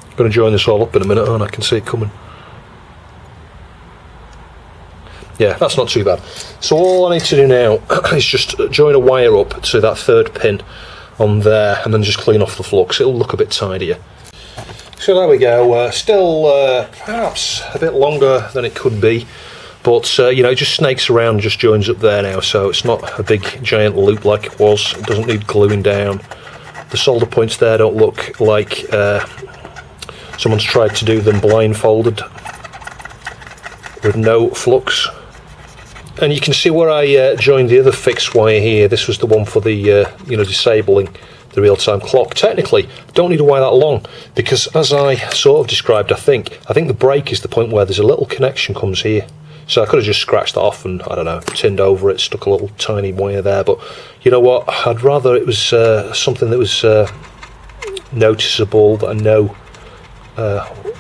I'm going to join this all up in a minute, and I can see it coming. Yeah, that's not too bad. So all I need to do now is just join a wire up to that third pin on there, and then just clean off the flux. It'll look a bit tidier. So there we go. Still perhaps a bit longer than it could be, but it just snakes around, just joins up there now, so it's not a big giant loop like it was. It doesn't need gluing down. The solder points there don't look like someone's tried to do them blindfolded with no flux. And you can see where I joined the other fixed wire here. This was the one for the disabling the real-time clock. Technically, don't need a wire that long, because as I sort of described, I think the break is the point where there's a little connection comes here. So I could have just scratched that off and, I don't know, tinned over it, stuck a little tiny wire there. But you know what? I'd rather it was something that was noticeable, that I know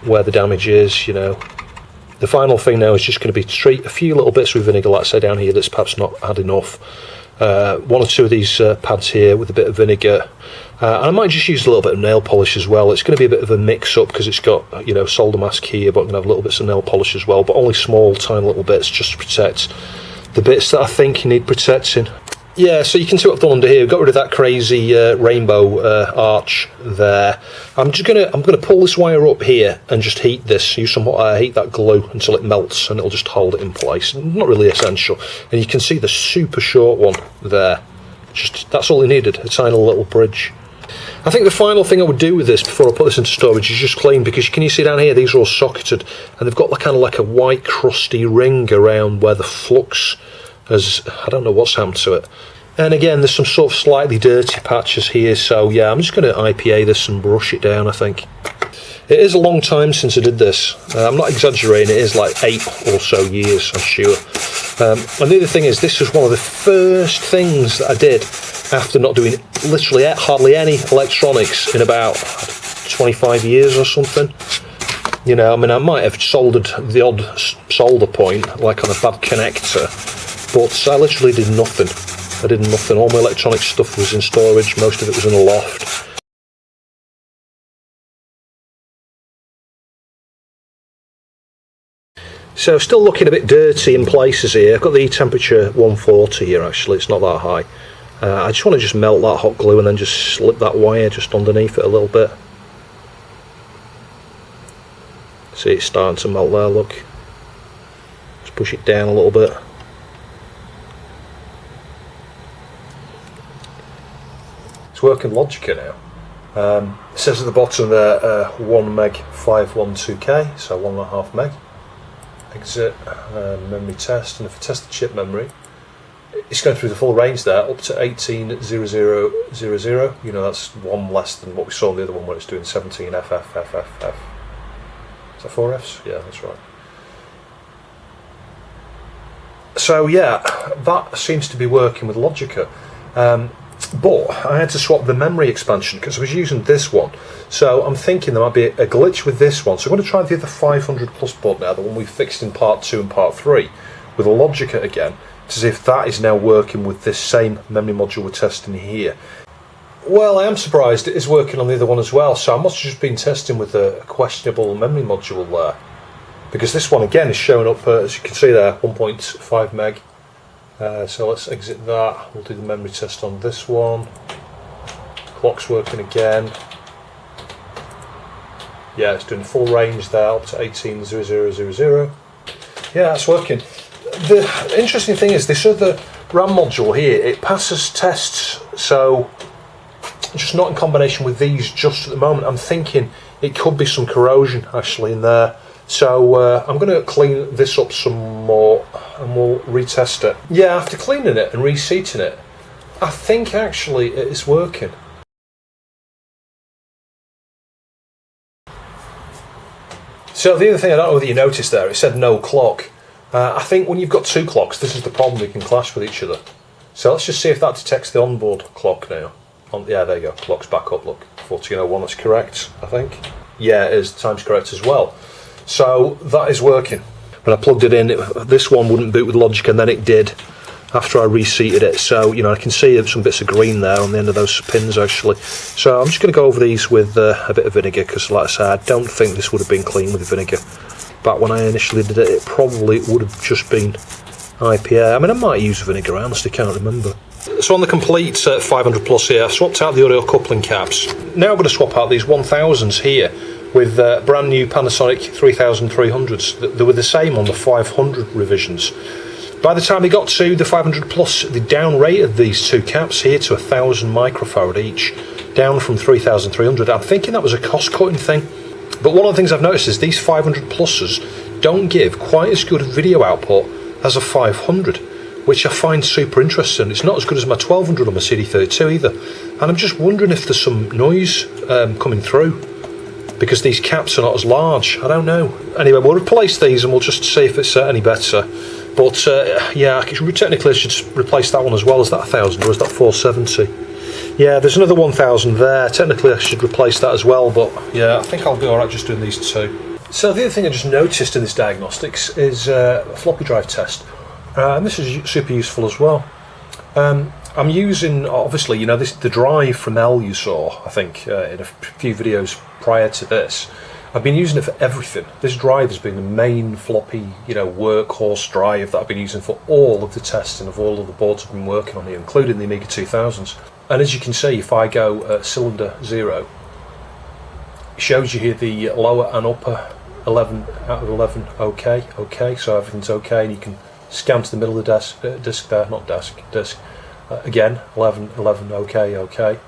where the damage is, you know. The final thing now is just going to be to treat a few little bits with vinegar, like I say down here, that's perhaps not had enough. One or two of these pads here with a bit of vinegar. And I might just use a little bit of nail polish as well. It's going to be a bit of a mix-up because it's got, you know, solder mask here, but I'm going to have little bits of nail polish as well, but only small, tiny little bits just to protect the bits that I think need protecting. Yeah, so you can see what I've done under here. Got rid of that crazy rainbow arch there. I'm gonna pull this wire up here and just heat this. Use some heat that glue until it melts, and it'll just hold it in place. Not really essential. And you can see the super short one there. Just that's all it needed. A tiny little bridge. I think the final thing I would do with this before I put this into storage is just clean, because can you see down here these are all socketed and they've got like, kind of like a white crusty ring around where the flux has, I don't know what's happened to it. And again, there's some sort of slightly dirty patches here, so yeah, I'm just going to IPA this and brush it down, I think. It is a long time since I did this. I'm not exaggerating, it is like 8 or so years, I'm sure. And the other thing is, this was one of the first things that I did after not doing literally hardly any electronics in about 25 years or something. You know, I mean, I might have soldered the odd solder point, like on a bad connector, but I literally did nothing. I did nothing. All my electronic stuff was in storage, most of it was in a loft. So still looking a bit dirty in places here. I've got the temperature 140 here actually, it's not that high. I just want to melt that hot glue and then just slip that wire just underneath it a little bit. See, it's starting to melt there, look. Just push it down a little bit. It's working Logica now. It says at the bottom there 1 meg 512K, so 1.5 meg. Exit memory test, and if I test the chip memory, it's going through the full range there up to 180000. You know, that's one less than what we saw on the other one where it's doing 17 FFFFF. Is that 4 Fs? Yeah, that's right. So yeah, that seems to be working with Logica. But I had to swap the memory expansion because I was using this one, so I'm thinking there might be a glitch with this one. So I'm going to try the other 500 plus board now, the one we fixed in part 2 and part 3 with a Logica again, to see if that is now working with this same memory module we're testing here. Well, I am surprised it is working on the other one as well, so I must have just been testing with a questionable memory module there, because this one again is showing up, as you can see there, 1.5 meg. So let's exit that. We'll do the memory test on this one. Clock's working again. Yeah, it's doing full range there up to 180000. Yeah, it's working. The interesting thing is this other RAM module here, it passes tests, so just not in combination with these just at the moment. I'm thinking it could be some corrosion actually in there. So I'm going to clean this up some more and we'll retest it. Yeah, after cleaning it and reseating it, I think actually it is working. So the other thing, I don't know whether you noticed there, it said no clock. I think when you've got two clocks, this is the problem, they can clash with each other. So let's just see if that detects the onboard clock now. Yeah, there you go, clock's back up, look, 1401, that's correct, I think. Yeah, it is, time's correct as well. So that is working. When I plugged it in, this one wouldn't boot with Logic, and then it did after I reseated it. So, you know, I can see some bits of green there on the end of those pins actually. So I'm just going to go over these with a bit of vinegar, because like I said, I don't think this would have been clean with vinegar. But when I initially did it, it probably would have just been IPA. I mean, I might use vinegar, I honestly can't remember. So on the complete 500 plus here, I've swapped out the audio coupling caps. Now I'm going to swap out these 1000s here with brand new Panasonic 3300s. They were the same on the 500 revisions. By the time we got to the 500 plus, they down-rated these two caps here to 1000 microfarad each, down from 3300. I'm thinking that was a cost-cutting thing. But one of the things I've noticed is these 500 pluses don't give quite as good video output as a 500, which I find super interesting. It's not as good as my 1200 on my CD32 either. And I'm just wondering if there's some noise coming through. because these caps are not as large. I don't know. Anyway, we'll replace these and we'll just see if it's any better. But yeah, technically I should replace that one as well. Is that 1,000 or is that 470? Yeah, there's another 1,000 there. Technically I should replace that as well, but yeah, I think I'll be alright just doing these two. So the other thing I just noticed in this diagnostics is a floppy drive test. And this is super useful as well. I'm using, obviously, you know, the drive from L you saw, I think, in a few videos prior to this. I've been using it for everything. This drive has been the main floppy, you know, workhorse drive that I've been using for all of the testing of all of the boards I've been working on here, including the Amiga 2000s. And as you can see, if I go cylinder 0, it shows you here the lower and upper 11 out of 11 okay, so everything's okay, and you can scan to the middle of the disk there, not disk. Again, 11, okay,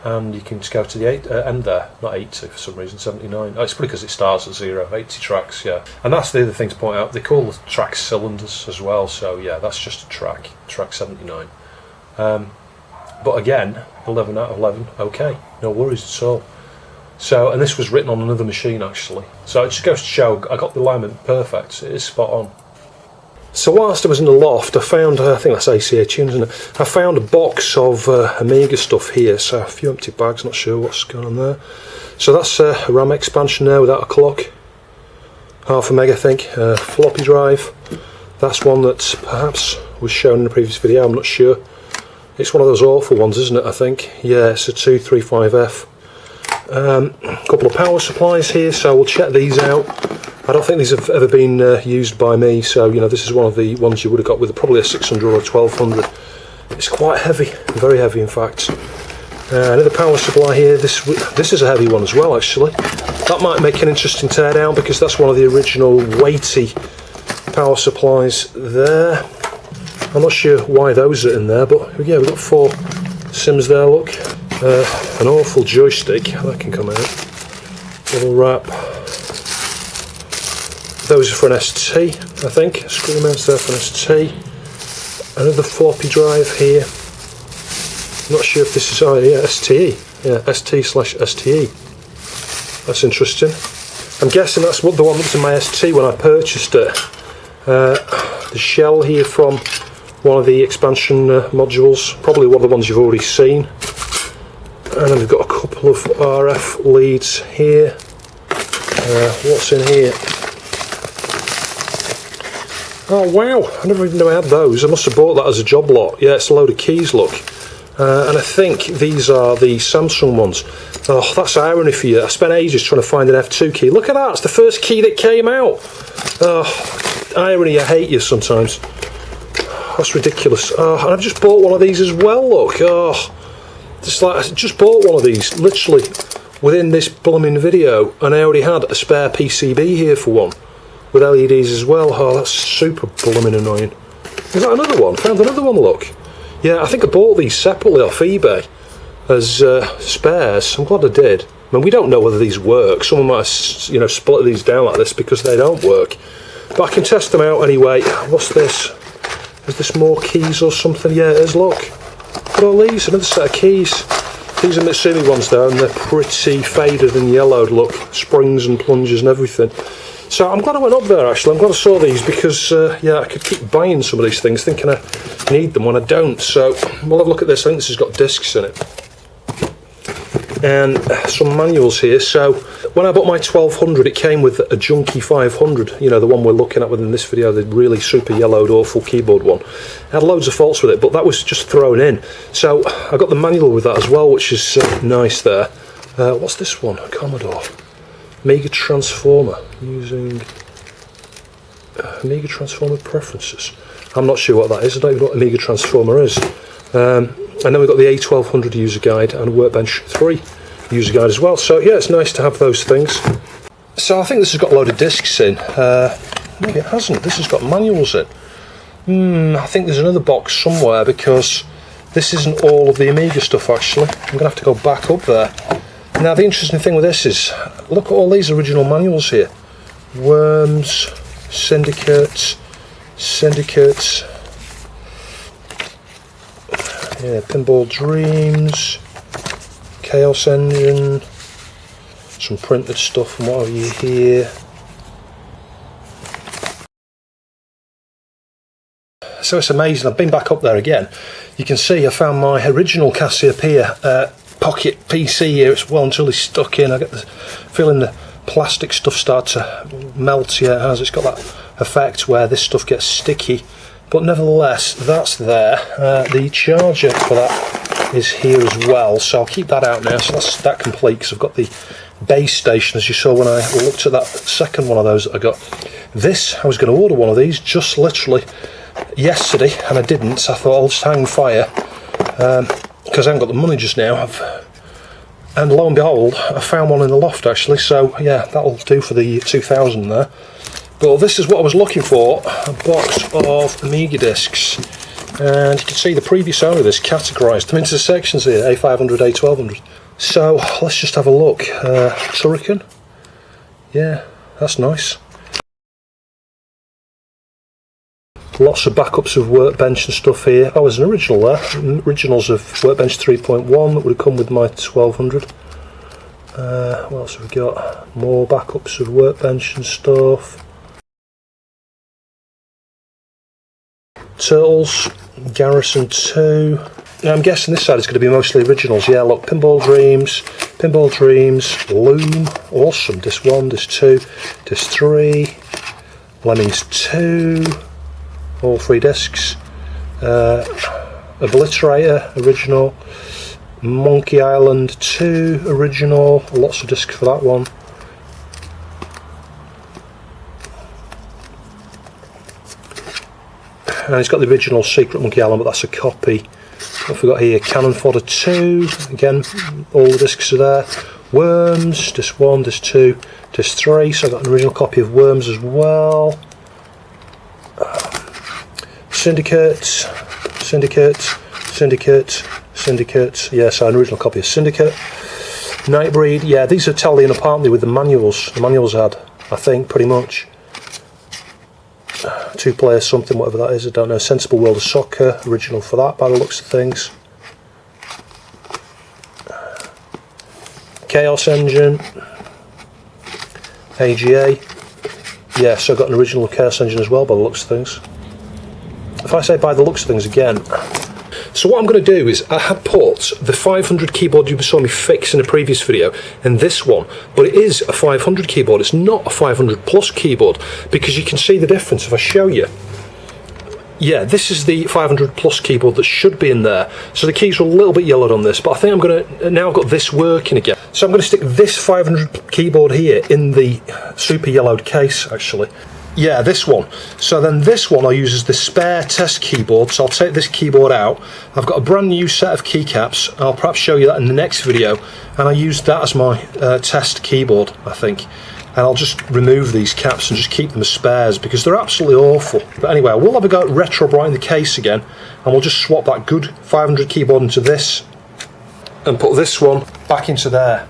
and you can just go to the end there, not 80 for some reason, 79. Oh, it's probably because it starts at 0, 80 tracks, yeah. And that's the other thing to point out, they call the tracks cylinders as well, so yeah, that's just a track 79. But again, 11 out of 11, okay, no worries at all. So, and this was written on another machine actually, so it just goes to show I got the alignment perfect, it is spot on. So whilst I was in the loft, I found, I think that's ACA tunes, isn't it? I found a box of Amiga stuff here, so a few empty bags, not sure what's going on there. So that's a RAM expansion there without a clock, 0.5 meg I think, floppy drive. That's one that perhaps was shown in the previous video, I'm not sure. It's one of those awful ones, isn't it, I think? Yeah, it's a 235F. A couple of power supplies here, so we'll check these out. I don't think these have ever been used by me, so you know, this is one of the ones you would have got with probably a 600 or a 1200. It's quite heavy, very heavy in fact. Another power supply here, this is a heavy one as well actually. That might make an interesting teardown because that's one of the original weighty power supplies there. I'm not sure why those are in there, but yeah, we've got 4 sims there, look. An awful joystick, that can come out. Little wrap. Those are for an ST, I think. Screw mounts there for an ST. Another floppy drive here. I'm not sure if this is, oh yeah, STE. Yeah, ST/STE. That's interesting. I'm guessing that's what the one that's in my ST when I purchased it. The shell here from one of the expansion modules, probably one of the ones you've already seen. And then we've got a couple of RF leads here. What's in here? Oh wow, I never even knew I had those. I must have bought that as a job lot. Yeah, it's a load of keys, look. And I think these are the Samsung ones. Oh, that's irony for you. I spent ages trying to find an F2 key. Look at that, it's the first key that came out. Oh, irony, I hate you sometimes. That's ridiculous. Oh, and I've just bought one of these as well, look. Oh, just like I just bought one of these, literally, within this blooming video, and I already had a spare PCB here for one, with LEDs as well. Oh, that's super blooming annoying. Is that another one? Found another one, look. Yeah, I think I bought these separately off eBay as spares. I'm glad I did. I mean, we don't know whether these work. Someone might have, you know, split these down like this because they don't work. But I can test them out anyway. What's this? Is this more keys or something? Yeah, it is, look. Look at all these, another set of keys. These are Mitsumi ones though, and they're pretty faded and yellowed, look. Springs and plungers and everything. So I'm glad I went up there actually. I'm glad I saw these because yeah, I could keep buying some of these things thinking I need them when I don't. So we'll have a look at this. I think this has got discs in it. And some manuals here. So when I bought my 1200 it came with a junky 500, you know, the one we're looking at within this video, the really super yellowed awful keyboard one. It had loads of faults with it, but that was just thrown in. So I got the manual with that as well, which is nice there. What's this one? Commodore Amiga Transformer, using Amiga Transformer preferences. I'm not sure what that is. I don't even know what Amiga Transformer is. And then we've got the A1200 user guide and Workbench 3 user guide as well. So yeah, it's nice to have those things. So I think this has got a load of discs in. Maybe it hasn't. This has got manuals in. I think there's another box somewhere because this isn't all of the Amiga stuff actually. I'm going to have to go back up there. Now the interesting thing with this is, look at all these original manuals here. Worms, Syndicates, yeah, Pinball Dreams, Chaos Engine, some printed stuff and what have you here. So it's amazing, I've been back up there again. You can see I found my original Cassiopeia pocket PC here. It's well and truly stuck in. I get the feeling the plastic stuff start to melt. Yeah, it has. It's got that effect where this stuff gets sticky, but nevertheless that's there. The charger for that is here as well, so I'll keep that out now. So that's that complete, because I've got the base station, as you saw when I looked at that second one of those that I got. This, I was going to order one of these just literally yesterday and I didn't, so I thought I'll just hang fire because I haven't got the money just now. And lo and behold, I found one in the loft actually, so yeah, that'll do for the 2000 there. But this is what I was looking for, a box of Amiga discs, and you can see the previous owner of this categorised them into the sections here, A500, A1200. So let's just have a look. Turrican, yeah, that's nice. Lots of backups of Workbench and stuff here. Oh, there's an original there. Originals of Workbench 3.1 that would have come with my 1200. What else have we got? More backups of Workbench and stuff. Turtles, Garrison 2. Now I'm guessing this side is going to be mostly originals. Yeah, look, Pinball Dreams, Loom, awesome. Disc 1, Disc 2, Disc 3, Lemmings 2. All 3 discs. Obliterator original, Monkey Island 2 original, lots of discs for that one. And it's got the original Secret Monkey Island, but that's a copy. What have we got here? Cannon Fodder 2, again all the discs are there. Worms, Disc 1, Disc 2, Disc 3, so I've got an original copy of Worms as well. Syndicate, yeah, so an original copy of Syndicate. Nightbreed, yeah, these are tallying up, aren't they, with the manuals I had, I think, pretty much. 2-player something, whatever that is, I don't know. Sensible World of Soccer, original for that by the looks of things. Chaos Engine, AGA, yeah, so I've got an original Chaos Engine as well by the looks of things. If I say by the looks of things again. So what I'm going to do is, I had put the 500 keyboard you saw me fix in a previous video in this one, but it is a 500 keyboard, it's not a 500 plus keyboard, because you can see the difference if I show you. Yeah, this is the 500 plus keyboard that should be in there, so the keys are a little bit yellowed on this, but I think I'm going to, now I've got this working again, so I'm going to stick this 500 keyboard here in the super yellowed case actually. Yeah, this one. So then this one I'll use as the spare test keyboard, so I'll take this keyboard out. I've got a brand new set of keycaps, I'll perhaps show you that in the next video, and I use that as my test keyboard, I think. And I'll just remove these caps and just keep them as spares, because they're absolutely awful. But anyway, I will have a go at retro brighten the case again, and we'll just swap that good 500 keyboard into this, and put this one back into there.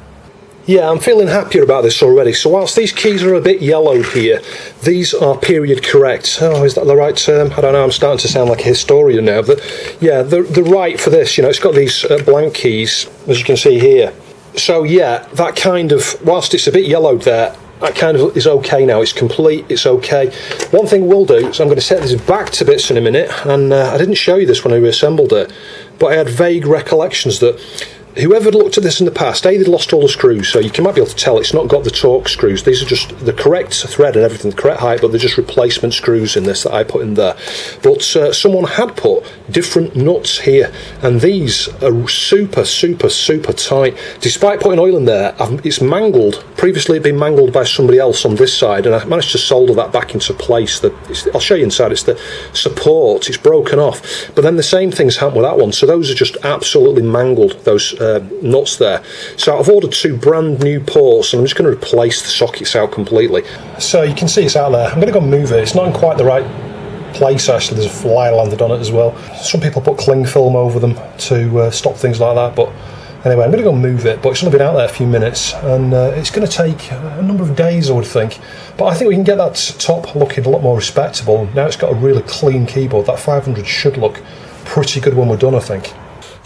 Yeah, I'm feeling happier about this already. So whilst these keys are a bit yellowed here, these are period correct. Oh, is that the right term? I don't know, I'm starting to sound like a historian now. But yeah, the right for this, you know, it's got these blank keys, as you can see here. So yeah, that kind of, whilst it's a bit yellowed there, that kind of is okay now. It's complete, it's okay. One thing we'll do is I'm going to set this back to bits in a minute, and I didn't show you this when I reassembled it, but I had vague recollections that whoever looked at this in the past, they'd lost all the screws, so you might be able to tell it's not got the torque screws. These are just the correct thread and everything, the correct height, but they're just replacement screws in this that I put in there. But someone had put different nuts here, and these are super, super, super tight. Despite putting oil in there, it's mangled. Previously it'd been mangled by somebody else on this side, and I managed to solder that back into place. I'll show you inside, it's the support, it's broken off. But then the same thing's happened with that one, so those are just absolutely mangled, those nuts there. So I've ordered 2 brand new ports, and I'm just going to replace the sockets out completely. So you can see it's out there. I'm going to go and move it. It's not in quite the right place actually. There's a fly landed on it as well. Some people put cling film over them to stop things like that, but anyway, I'm going to go and move it, but it's only been out there a few minutes, and it's going to take a number of days, I would think. But I think we can get that top looking a lot more respectable. Now it's got a really clean keyboard. That 500 should look pretty good when we're done, I think.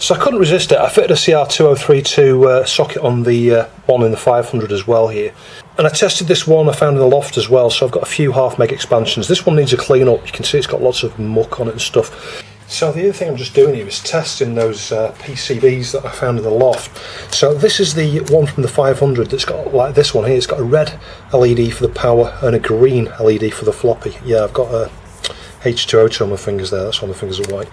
So I couldn't resist it. I fitted a CR2032 socket on the one in the 500 as well here. And I tested this one I found in the loft as well, so I've got a few half meg expansions. This one needs a clean up. You can see it's got lots of muck on it and stuff. So the other thing I'm just doing here is testing those PCBs that I found in the loft. So this is the one from the 500 that's got, like this one here, it's got a red LED for the power and a green LED for the floppy. Yeah, I've got a H2O2 on my fingers there, that's why my fingers are white.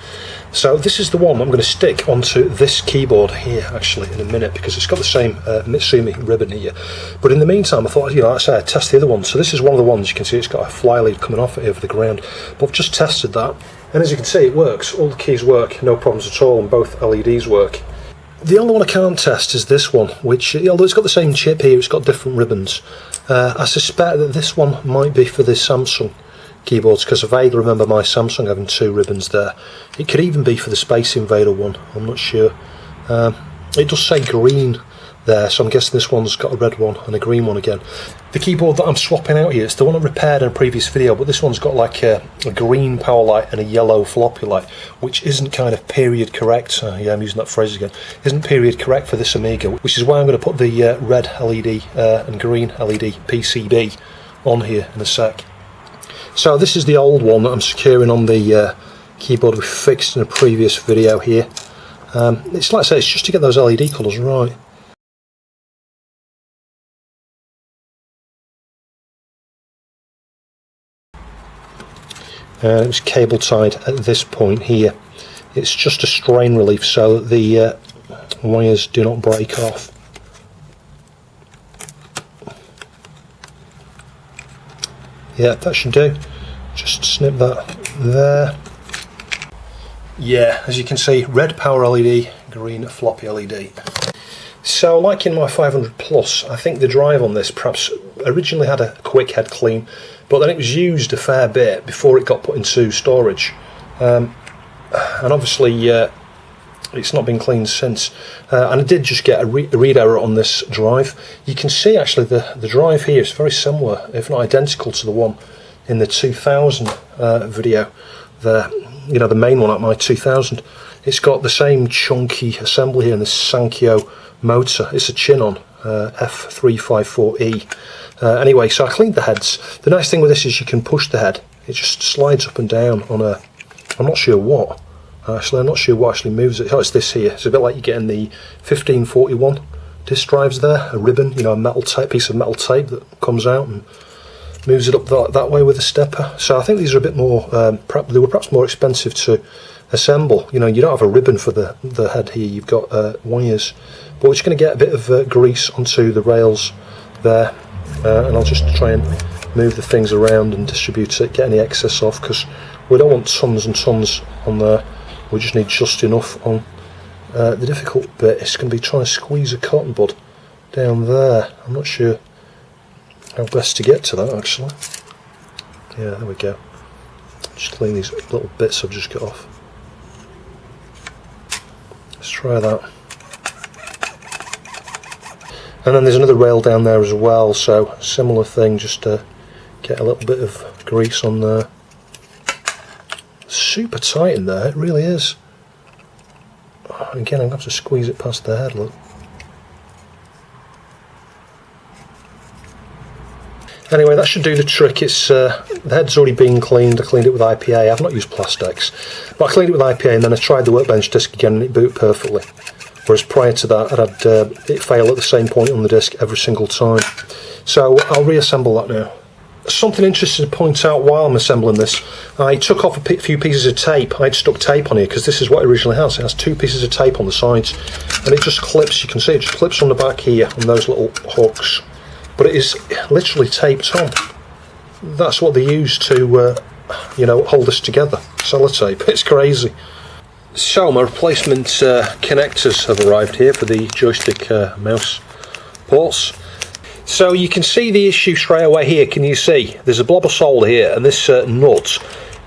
So this is the one I'm going to stick onto this keyboard here actually in a minute, because it's got the same Mitsumi ribbon here. But in the meantime I thought, you know, like I say, I'd test the other one. So this is one of the ones, you can see it's got a fly lead coming off it over the ground. But I've just tested that, and as you can see it works, all the keys work, no problems at all, and both LEDs work. The only one I can't test is this one, which, although it's got the same chip here, it's got different ribbons. I suspect that this one might be for the Samsung keyboards, because I vaguely remember my Samsung having two ribbons there. It could even be for the Space Invader one, I'm not sure. It does say green there, so I'm guessing this one's got a red one and a green one again. The keyboard that I'm swapping out here, it's the one I repaired in a previous video, but this one's got like a green power light and a yellow floppy light, which isn't kind of period correct. Yeah, I'm using that phrase again. Isn't period correct for this Amiga, which is why I'm going to put the red LED and green LED PCB on here in a sec. So this is the old one that I'm securing on the keyboard we fixed in a previous video here. It's like I say, it's just to get those LED colours right. It's cable tied at this point here. It's just a strain relief so that the wires do not break off. Yeah, that should do. Just snip that there. Yeah, as you can see, red power LED, green floppy LED. So, like in my 500 Plus, I think the drive on this perhaps originally had a quick head clean, but then it was used a fair bit before it got put into storage. And obviously, it's not been cleaned since. And I did just get a read error on this drive. You can see actually the drive here is very similar, if not identical, to the one in the 2000 video there. You know, the main one at my 2000. It's got the same chunky assembly here in the Sankyo motor. It's a Chinon F354E. Anyway, so I cleaned the heads. The nice thing with this is you can push the head. It just slides up and down on a, I'm not sure what. Actually, I'm not sure what actually moves it. Oh, it's this here. It's a bit like you get in the 1541 disc drives there. A ribbon, you know, a metal tape, piece of metal tape that comes out and moves it up that way with a stepper. So I think these are a bit more, they were perhaps more expensive to assemble. You know, you don't have a ribbon for the head here, you've got wires. But we're just going to get a bit of grease onto the rails there, and I'll just try and move the things around and distribute it, get any excess off, because we don't want tons and tons on there. We just need just enough on. The difficult bit is going to be trying to squeeze a cotton bud down there. I'm not sure how best to get to that actually. Yeah, there we go. Just clean these little bits I've just got off. Let's try that. And then there's another rail down there as well, so similar thing, just to get a little bit of grease on there. Super tight in there, it really is. Again, I'm going to have to squeeze it past the head, look. Anyway, that should do the trick. It's the head's already been cleaned. I cleaned it with IPA. I've not used Plastex, but I cleaned it with IPA and then I tried the workbench disc again and it booted perfectly. Whereas prior to that, I'd had it fail at the same point on the disc every single time. So I'll reassemble that now. Something interesting to point out while I'm assembling this, I took off a few pieces of tape. I'd stuck tape on here because this is what it originally has. It has two pieces of tape on the sides and it just clips, you can see it just clips on the back here on those little hooks. But it is literally taped on. That's what they use to, you know, hold this together. Sellotape. It's crazy. So my replacement connectors have arrived here for the joystick mouse ports. So you can see the issue straight away here. Can you see? There's a blob of solder here, and this nut.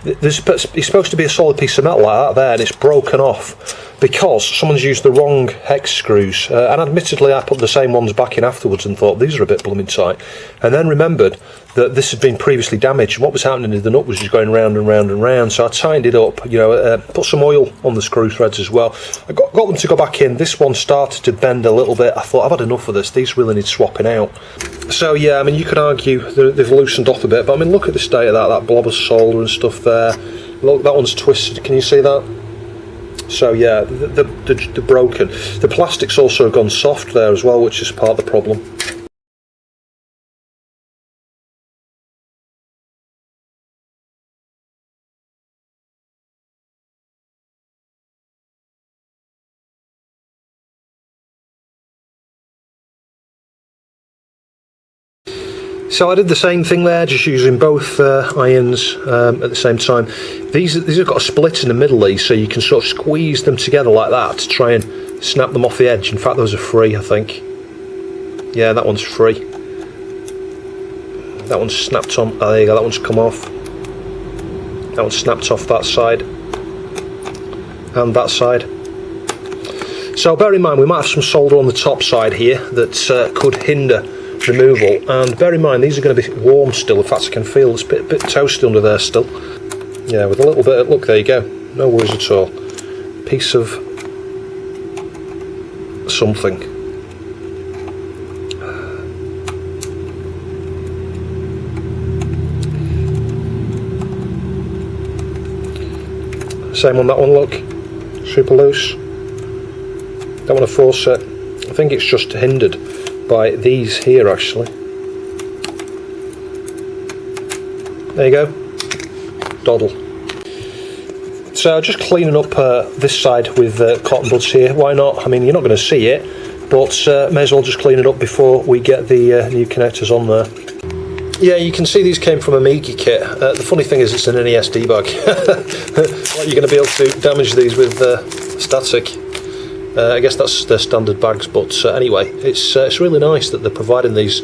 It's supposed to be a solid piece of metal like that there, and it's broken off. because someone's used the wrong hex screws, and admittedly I put the same ones back in afterwards and thought these are a bit blooming tight, and then remembered that this had been previously damaged, and what was happening is the nut was just going round and round and round. So I tightened it up, put some oil on the screw threads as well. I got them to go back in. This one started to bend a little bit. I thought, I've had enough of this, these really need swapping out. So yeah, I mean, you could argue they've loosened off a bit, but I mean, look at the state of that blob of solder and stuff there. Look, that one's twisted, can you see that? So yeah, they're broken. The plastic's also gone soft there as well, which is part of the problem. So I did the same thing there, just using both irons at the same time. These have got a split in the middle, these, so you can sort of squeeze them together like that to try and snap them off the edge. In fact, those are free, I think. Yeah, that one's free. That one's snapped on. Oh, there you go, that one's come off. That one's snapped off that side. And that side. So bear in mind, we might have some solder on the top side here that could hinder removal, and bear in mind these are going to be warm still. In fact, I can feel it's a bit toasty under there still. Yeah, with a little bit of, look, there you go, no worries at all. Piece of something. Same on that one, look, super loose. Don't want to force it. I think it's just hindered by these here, actually. There you go, doddle. So just cleaning up this side with cotton buds here. Why not? I mean, you're not going to see it, but may as well just clean it up before we get the new connectors on there. Yeah, you can see these came from Amiga kit. The funny thing is it's an NES debug. Like, you're going to be able to damage these with static. I guess that's their standard bags, but anyway, it's really nice that they're providing these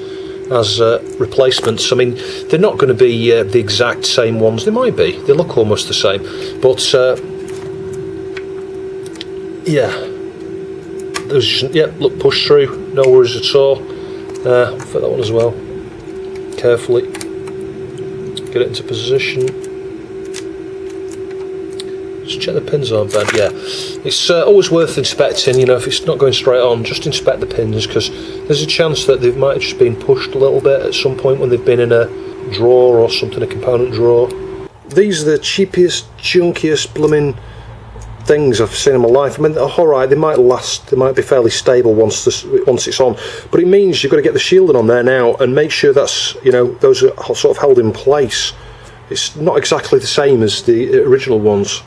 as replacements. I mean, they're not going to be the exact same ones. They might be. They look almost the same, but yeah, look, push through, no worries at all. I'll fit that one as well. Carefully get it into position. Just check the pins aren't bent. Yeah, it's always worth inspecting. If it's not going straight on, just inspect the pins, because there's a chance that they might have just been pushed a little bit at some point when they've been in a drawer or something, a component drawer. These are the cheapest, junkiest blooming things I've seen in my life. I mean, alright, they might last, they might be fairly stable once it's on, but it means you've got to get the shielding on there now and make sure that's, those are sort of held in place. It's not exactly the same as the original ones.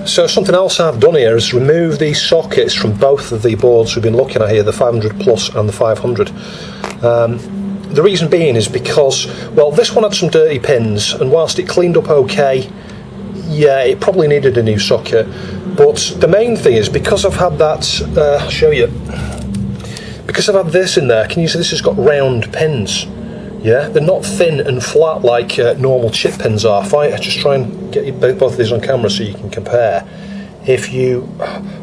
So something else I've done here is remove these sockets from both of the boards we've been looking at here, the 500 Plus and the 500. The reason being is because, well, this one had some dirty pins, and whilst it cleaned up okay, yeah, it probably needed a new socket. But the main thing is, because I've had that, I'll show you, because I've had this in there, can you see this has got round pins? Yeah, they're not thin and flat like normal chip pins are. If I just try and get you both of these on camera so you can compare, if you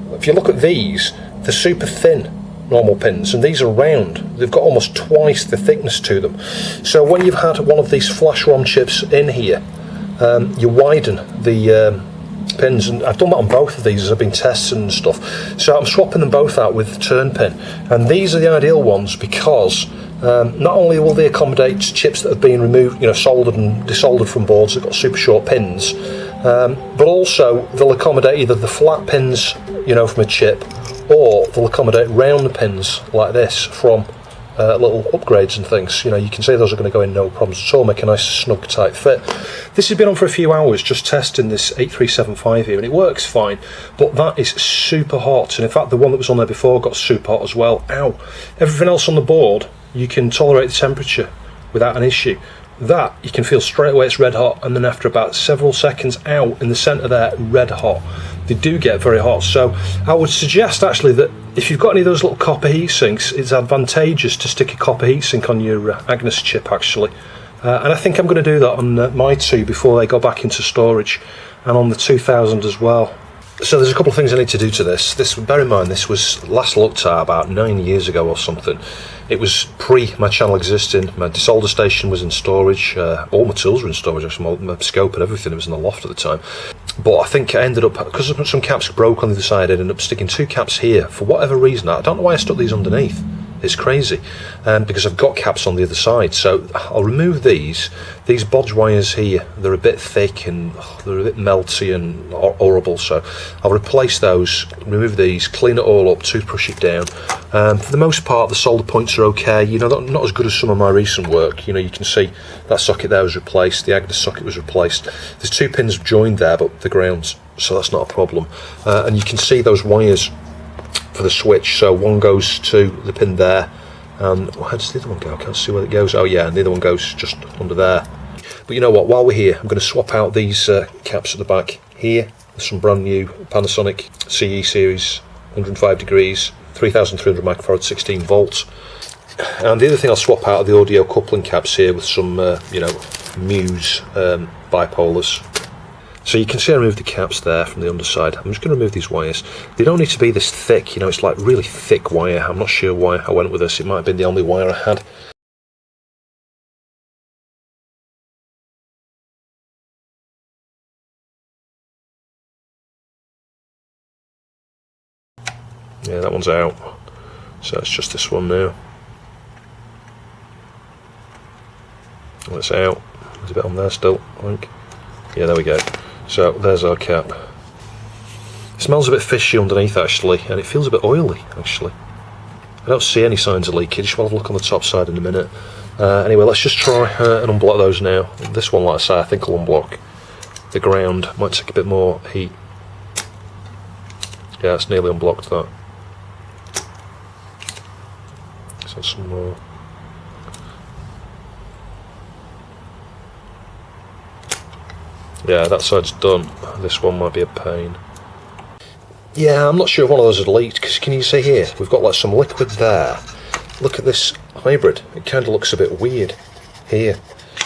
look at these, they're super thin normal pins, and these are round. They've got almost twice the thickness to them. So when you've had one of these flash ROM chips in here, you widen the pins, and I've done that on both of these as I've been testing and stuff. So I'm swapping them both out with the turn pin, and these are the ideal ones because not only will they accommodate chips that have been removed, soldered and desoldered from boards that got super short pins, but also they'll accommodate either the flat pins, from a chip, or they'll accommodate round pins like this from little upgrades and things. You can see those are going to go in no problems at all, make a nice snug tight fit. This has been on for a few hours just testing this 8375 here, and it works fine, but that is super hot, and in fact the one that was on there before got super hot as well. Ow! Everything else on the board you can tolerate the temperature without an issue. That you can feel straight away it's red hot, and then after about several seconds out in the centre there, red hot. They do get very hot, so I would suggest actually that if you've got any of those little copper heat sinks, it's advantageous to stick a copper heatsink on your Agnes chip actually, and I think I'm going to do that on my two before they go back into storage, and on the 2000 as well. So there's a couple of things I need to do to this. Bear in mind, this was last looked at about 9 years ago or something. It was pre my channel existing. My desolder station was in storage. All my tools were in storage, actually, my scope and everything. It was in the loft at the time. But I think I ended up, because some caps broke on the other side, I ended up sticking 2 caps here. For whatever reason, I don't know why I stuck these underneath. It's crazy, because I've got caps on the other side. So I'll remove these bodge wires here. They're a bit thick and they're a bit melty and horrible, so I'll replace those, remove these, clean it all up, toothbrush it down. For the most part, the solder points are okay, you know, not as good as some of my recent work. You know, you can see that socket there was replaced, the Agnes socket was replaced. There's 2 pins joined there, but the grounds, so that's not a problem. And you can see those wires for the switch, so one goes to the pin there, and how does the other one go? I can't see where it goes. Oh yeah, and the other one goes just under there. But you know what, while we're here, I'm going to swap out these caps at the back here. There's some brand new Panasonic CE series, 105 degrees, 3300 microfarad, 16 volts. And the other thing I'll swap out are the audio coupling caps here with some you know, Muse bipolars. So you can see I removed the caps there from the underside. I'm just going to remove these wires. They don't need to be this thick, you know, it's like really thick wire. I'm not sure why I went with this. It might have been the only wire I had. Yeah, that one's out. So it's just this one now. That's out. There's a bit on there still, I think. Yeah, there we go. So there's our cap. It smells a bit fishy underneath actually, and it feels a bit oily actually. I don't see any signs of leakage. We'll have a look on the top side in a minute. Anyway, let's just try and unblock those now. This one, like I say, I think will unblock. The ground might take a bit more heat. Yeah, it's nearly unblocked that. So some more. Yeah, that side's done. This one might be a pain. Yeah, I'm not sure if one of those had leaked, because can you see here, we've got like some liquid there. Look at this hybrid, it kind of looks a bit weird here.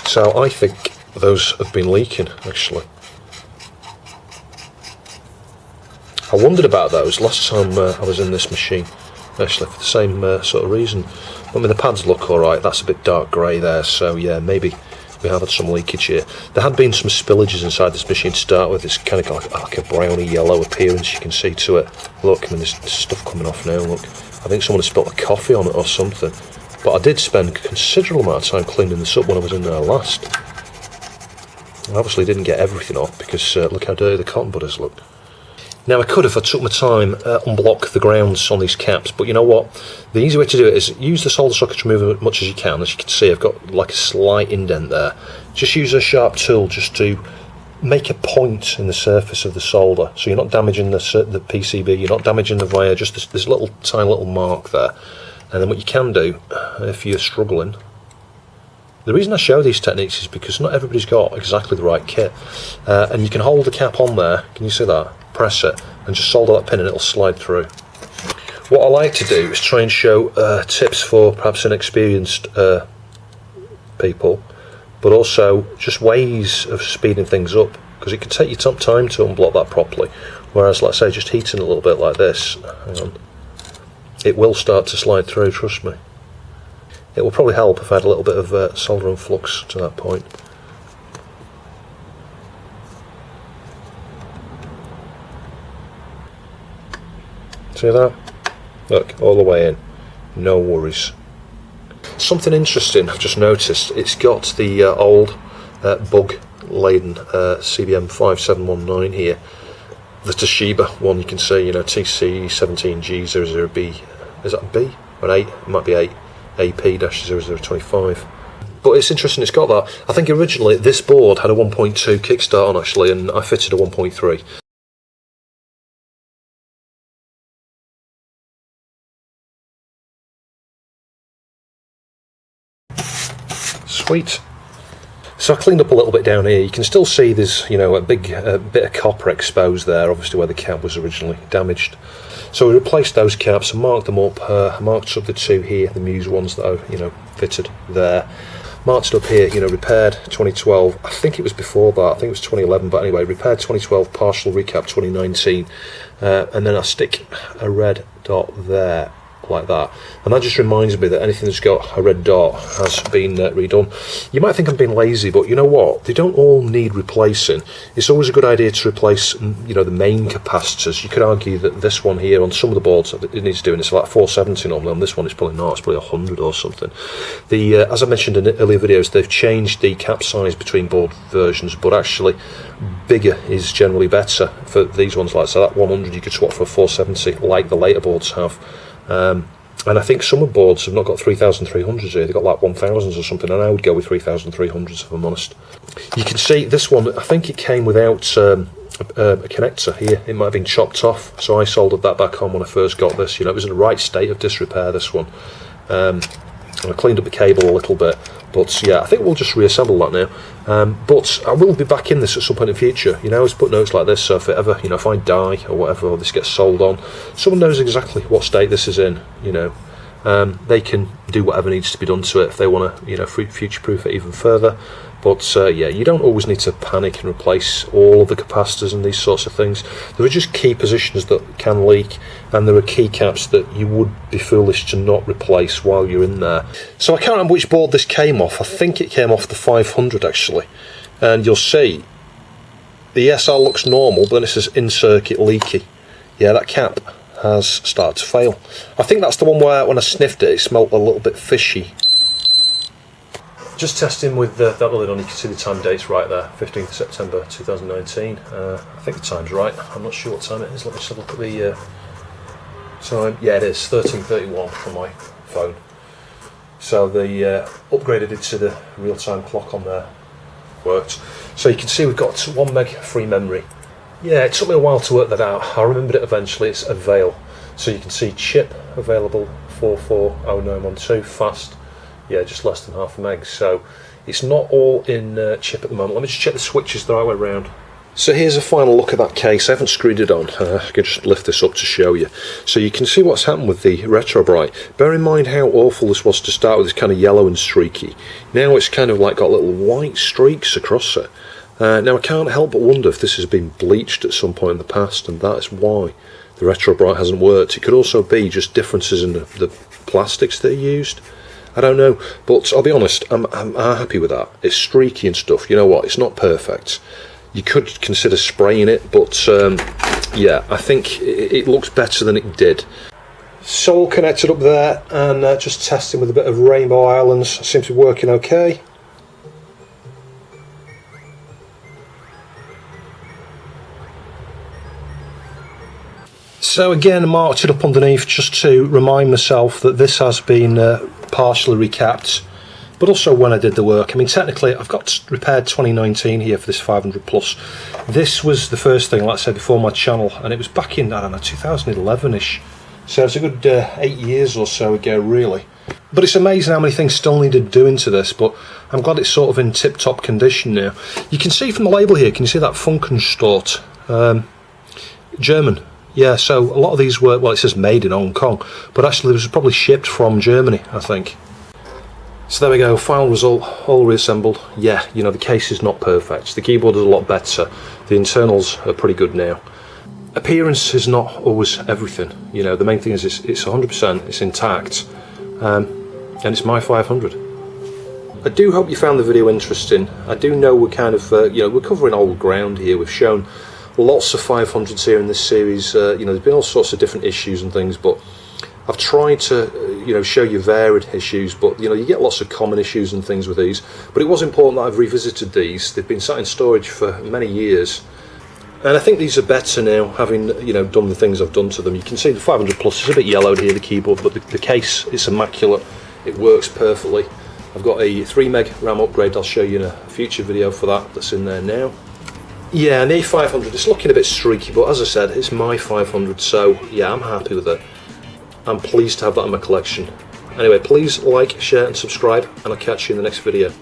So I think those have been leaking, actually. I wondered about those last time I was in this machine, actually, for the same sort of reason. I mean, the pads look alright, that's a bit dark grey there, so yeah, maybe we have had some leakage here. There had been some spillages inside this machine to start with. It's kind of like a browny yellow appearance you can see to it. Look, I mean, there's stuff coming off now, look. I think someone has spilt a coffee on it or something. But I did spend a considerable amount of time cleaning this up when I was in there last. I obviously didn't get everything off because look how dirty the cotton bud is, look. Now I could, if I took my time, unblock the grounds on these caps, but you know what? The easy way to do it is use the solder socket to remove as much as you can. As you can see, I've got like a slight indent there. Just use a sharp tool just to make a point in the surface of the solder, so you're not damaging the PCB, you're not damaging the wire, just this little tiny little mark there. And then what you can do, if you're struggling, the reason I show these techniques is because not everybody's got exactly the right kit, and you can hold the cap on there, can you see that? Press it and just solder that pin and it'll slide through. What I like to do is try and show tips for perhaps inexperienced people, but also just ways of speeding things up, because it can take you some time to unblock that properly, whereas let's say just heating a little bit like this, hang on, it will start to slide through, trust me. It will probably help if I had a little bit of solder and flux to that point. See that? Look, all the way in, no worries. Something interesting I've just noticed, it's got the old bug-laden CBM 5719 here. The Toshiba one you can see, you know, TC17G00B, is that a B? Or an 8? It might be 8, AP-0025. But it's interesting it's got that. I think originally this board had a 1.2 kickstart on actually, and I fitted a 1.3. Sweet. So I cleaned up a little bit down here. You can still see there's, you know, a big bit of copper exposed there, obviously where the cap was originally damaged. So we replaced those caps and marked them up. I marked up the 2 here, the Muse ones that I, you know, fitted there. marked it up here, you know, repaired 2012. I think it was before that, I think it was 2011, but anyway, repaired 2012, partial recap 2019, and then I stick a red dot there, like that, and that just reminds me that anything that's got a red dot has been redone. You might think I'm being lazy, but you know what, they don't all need replacing. It's always a good idea to replace, you know, the main capacitors. You could argue that this one here on some of the boards it needs doing. It's like 470 normally. On this one it's probably not, it's probably 100 or something. As I mentioned in earlier videos, they've changed the cap size between board versions, but actually bigger is generally better for these ones. Like, so that 100 you could swap for a 470 like the later boards have. And I think some of boards have not got 3300s here, they've got like 1000s or something, and I would go with 3300s if I'm honest. You can see this one, I think it came without a connector here. It might have been chopped off, so I soldered that back on when I first got this. You know, it was in the right state of disrepair, this one. And I cleaned up the cable a little bit, but yeah, I think we'll just reassemble that now. But I will be back in this at some point in the future. You know, I always put notes like this, so if it ever, you know, if I die or whatever, or this gets sold on, someone knows exactly what state this is in. You know, they can do whatever needs to be done to it if they want to, you know, future-proof it even further. But yeah, you don't always need to panic and replace all of the capacitors and these sorts of things. There are just key positions that can leak, and there are key caps that you would be foolish to not replace while you're in there. So I can't remember which board this came off. I think it came off the 500 actually, and you'll see the ESR looks normal, but then it says in-circuit leaky. Yeah, that cap has started to fail. I think that's the one where when I sniffed it, it smelled a little bit fishy. Just testing with that lid on, you can see the time dates right there, 15th September 2019. I think the time's right, I'm not sure what time it is. Let me just have a look at the time. Yeah, it is 13:31 on my phone. So the upgraded it to the real-time clock on there worked. So you can see we've got 1 meg free memory. Yeah, it took me a while to work that out. I remembered it eventually. It's Avail. So you can see chip available 440912 fast. Yeah, just less than half a meg, so it's not all in chip at the moment. Let me just check the switches the right way around. So here's a final look at that case. I haven't screwed it on. I can just lift this up to show you. So you can see what's happened with the Retro Bright. Bear in mind how awful this was to start with. It's kind of yellow and streaky. Now it's kind of like got little white streaks across it. Now I can't help but wonder if this has been bleached at some point in the past, and that is why the Retro Bright hasn't worked. It could also be just differences in the plastics that are used. I don't know, but I'll be honest, I'm happy with that. It's streaky and stuff. You know what? It's not perfect. You could consider spraying it, but yeah, I think it looks better than it did. So all connected up there, and just testing with a bit of Rainbow Islands. Seems to be working okay. So again, I marked it up underneath just to remind myself that this has been partially recapped, but also when I did the work. I mean, technically I've got repaired 2019 here for this 500 plus. This was the first thing, like I said, before my channel, and it was back in, I don't know, 2011ish. So it's a good 8 years or so ago, really. But it's amazing how many things still needed doing to this, but I'm glad it's sort of in tip-top condition now. You can see from the label here, can you see that Funkenstort? German. Yeah, so a lot of these were, well, it says made in Hong Kong, but actually this was probably shipped from Germany, I think. So there we go, final result, all reassembled. Yeah, you know, the case is not perfect. The keyboard is a lot better. The internals are pretty good now. Appearance is not always everything. You know, the main thing is it's 100%, it's intact, and it's my 500. I do hope you found the video interesting. I do know we're kind of, you know, we're covering old ground here. We've shown lots of 500s here in this series. You know, there's been all sorts of different issues and things, but I've tried to, you know, show you varied issues, but you know, you get lots of common issues and things with these. But it was important that I've revisited these. They've been sat in storage for many years, and I think these are better now, having, you know, done the things I've done to them. You can see the 500 plus is a bit yellowed here, the keyboard, but the case is immaculate. It works perfectly. I've got a 3 meg RAM upgrade. I'll show you in a future video for that. That's in there now. Yeah, and the A500, it's looking a bit streaky, but as I said, it's my 500, so yeah, I'm happy with it. I'm pleased to have that in my collection. Anyway, please like, share and subscribe, and I'll catch you in the next video.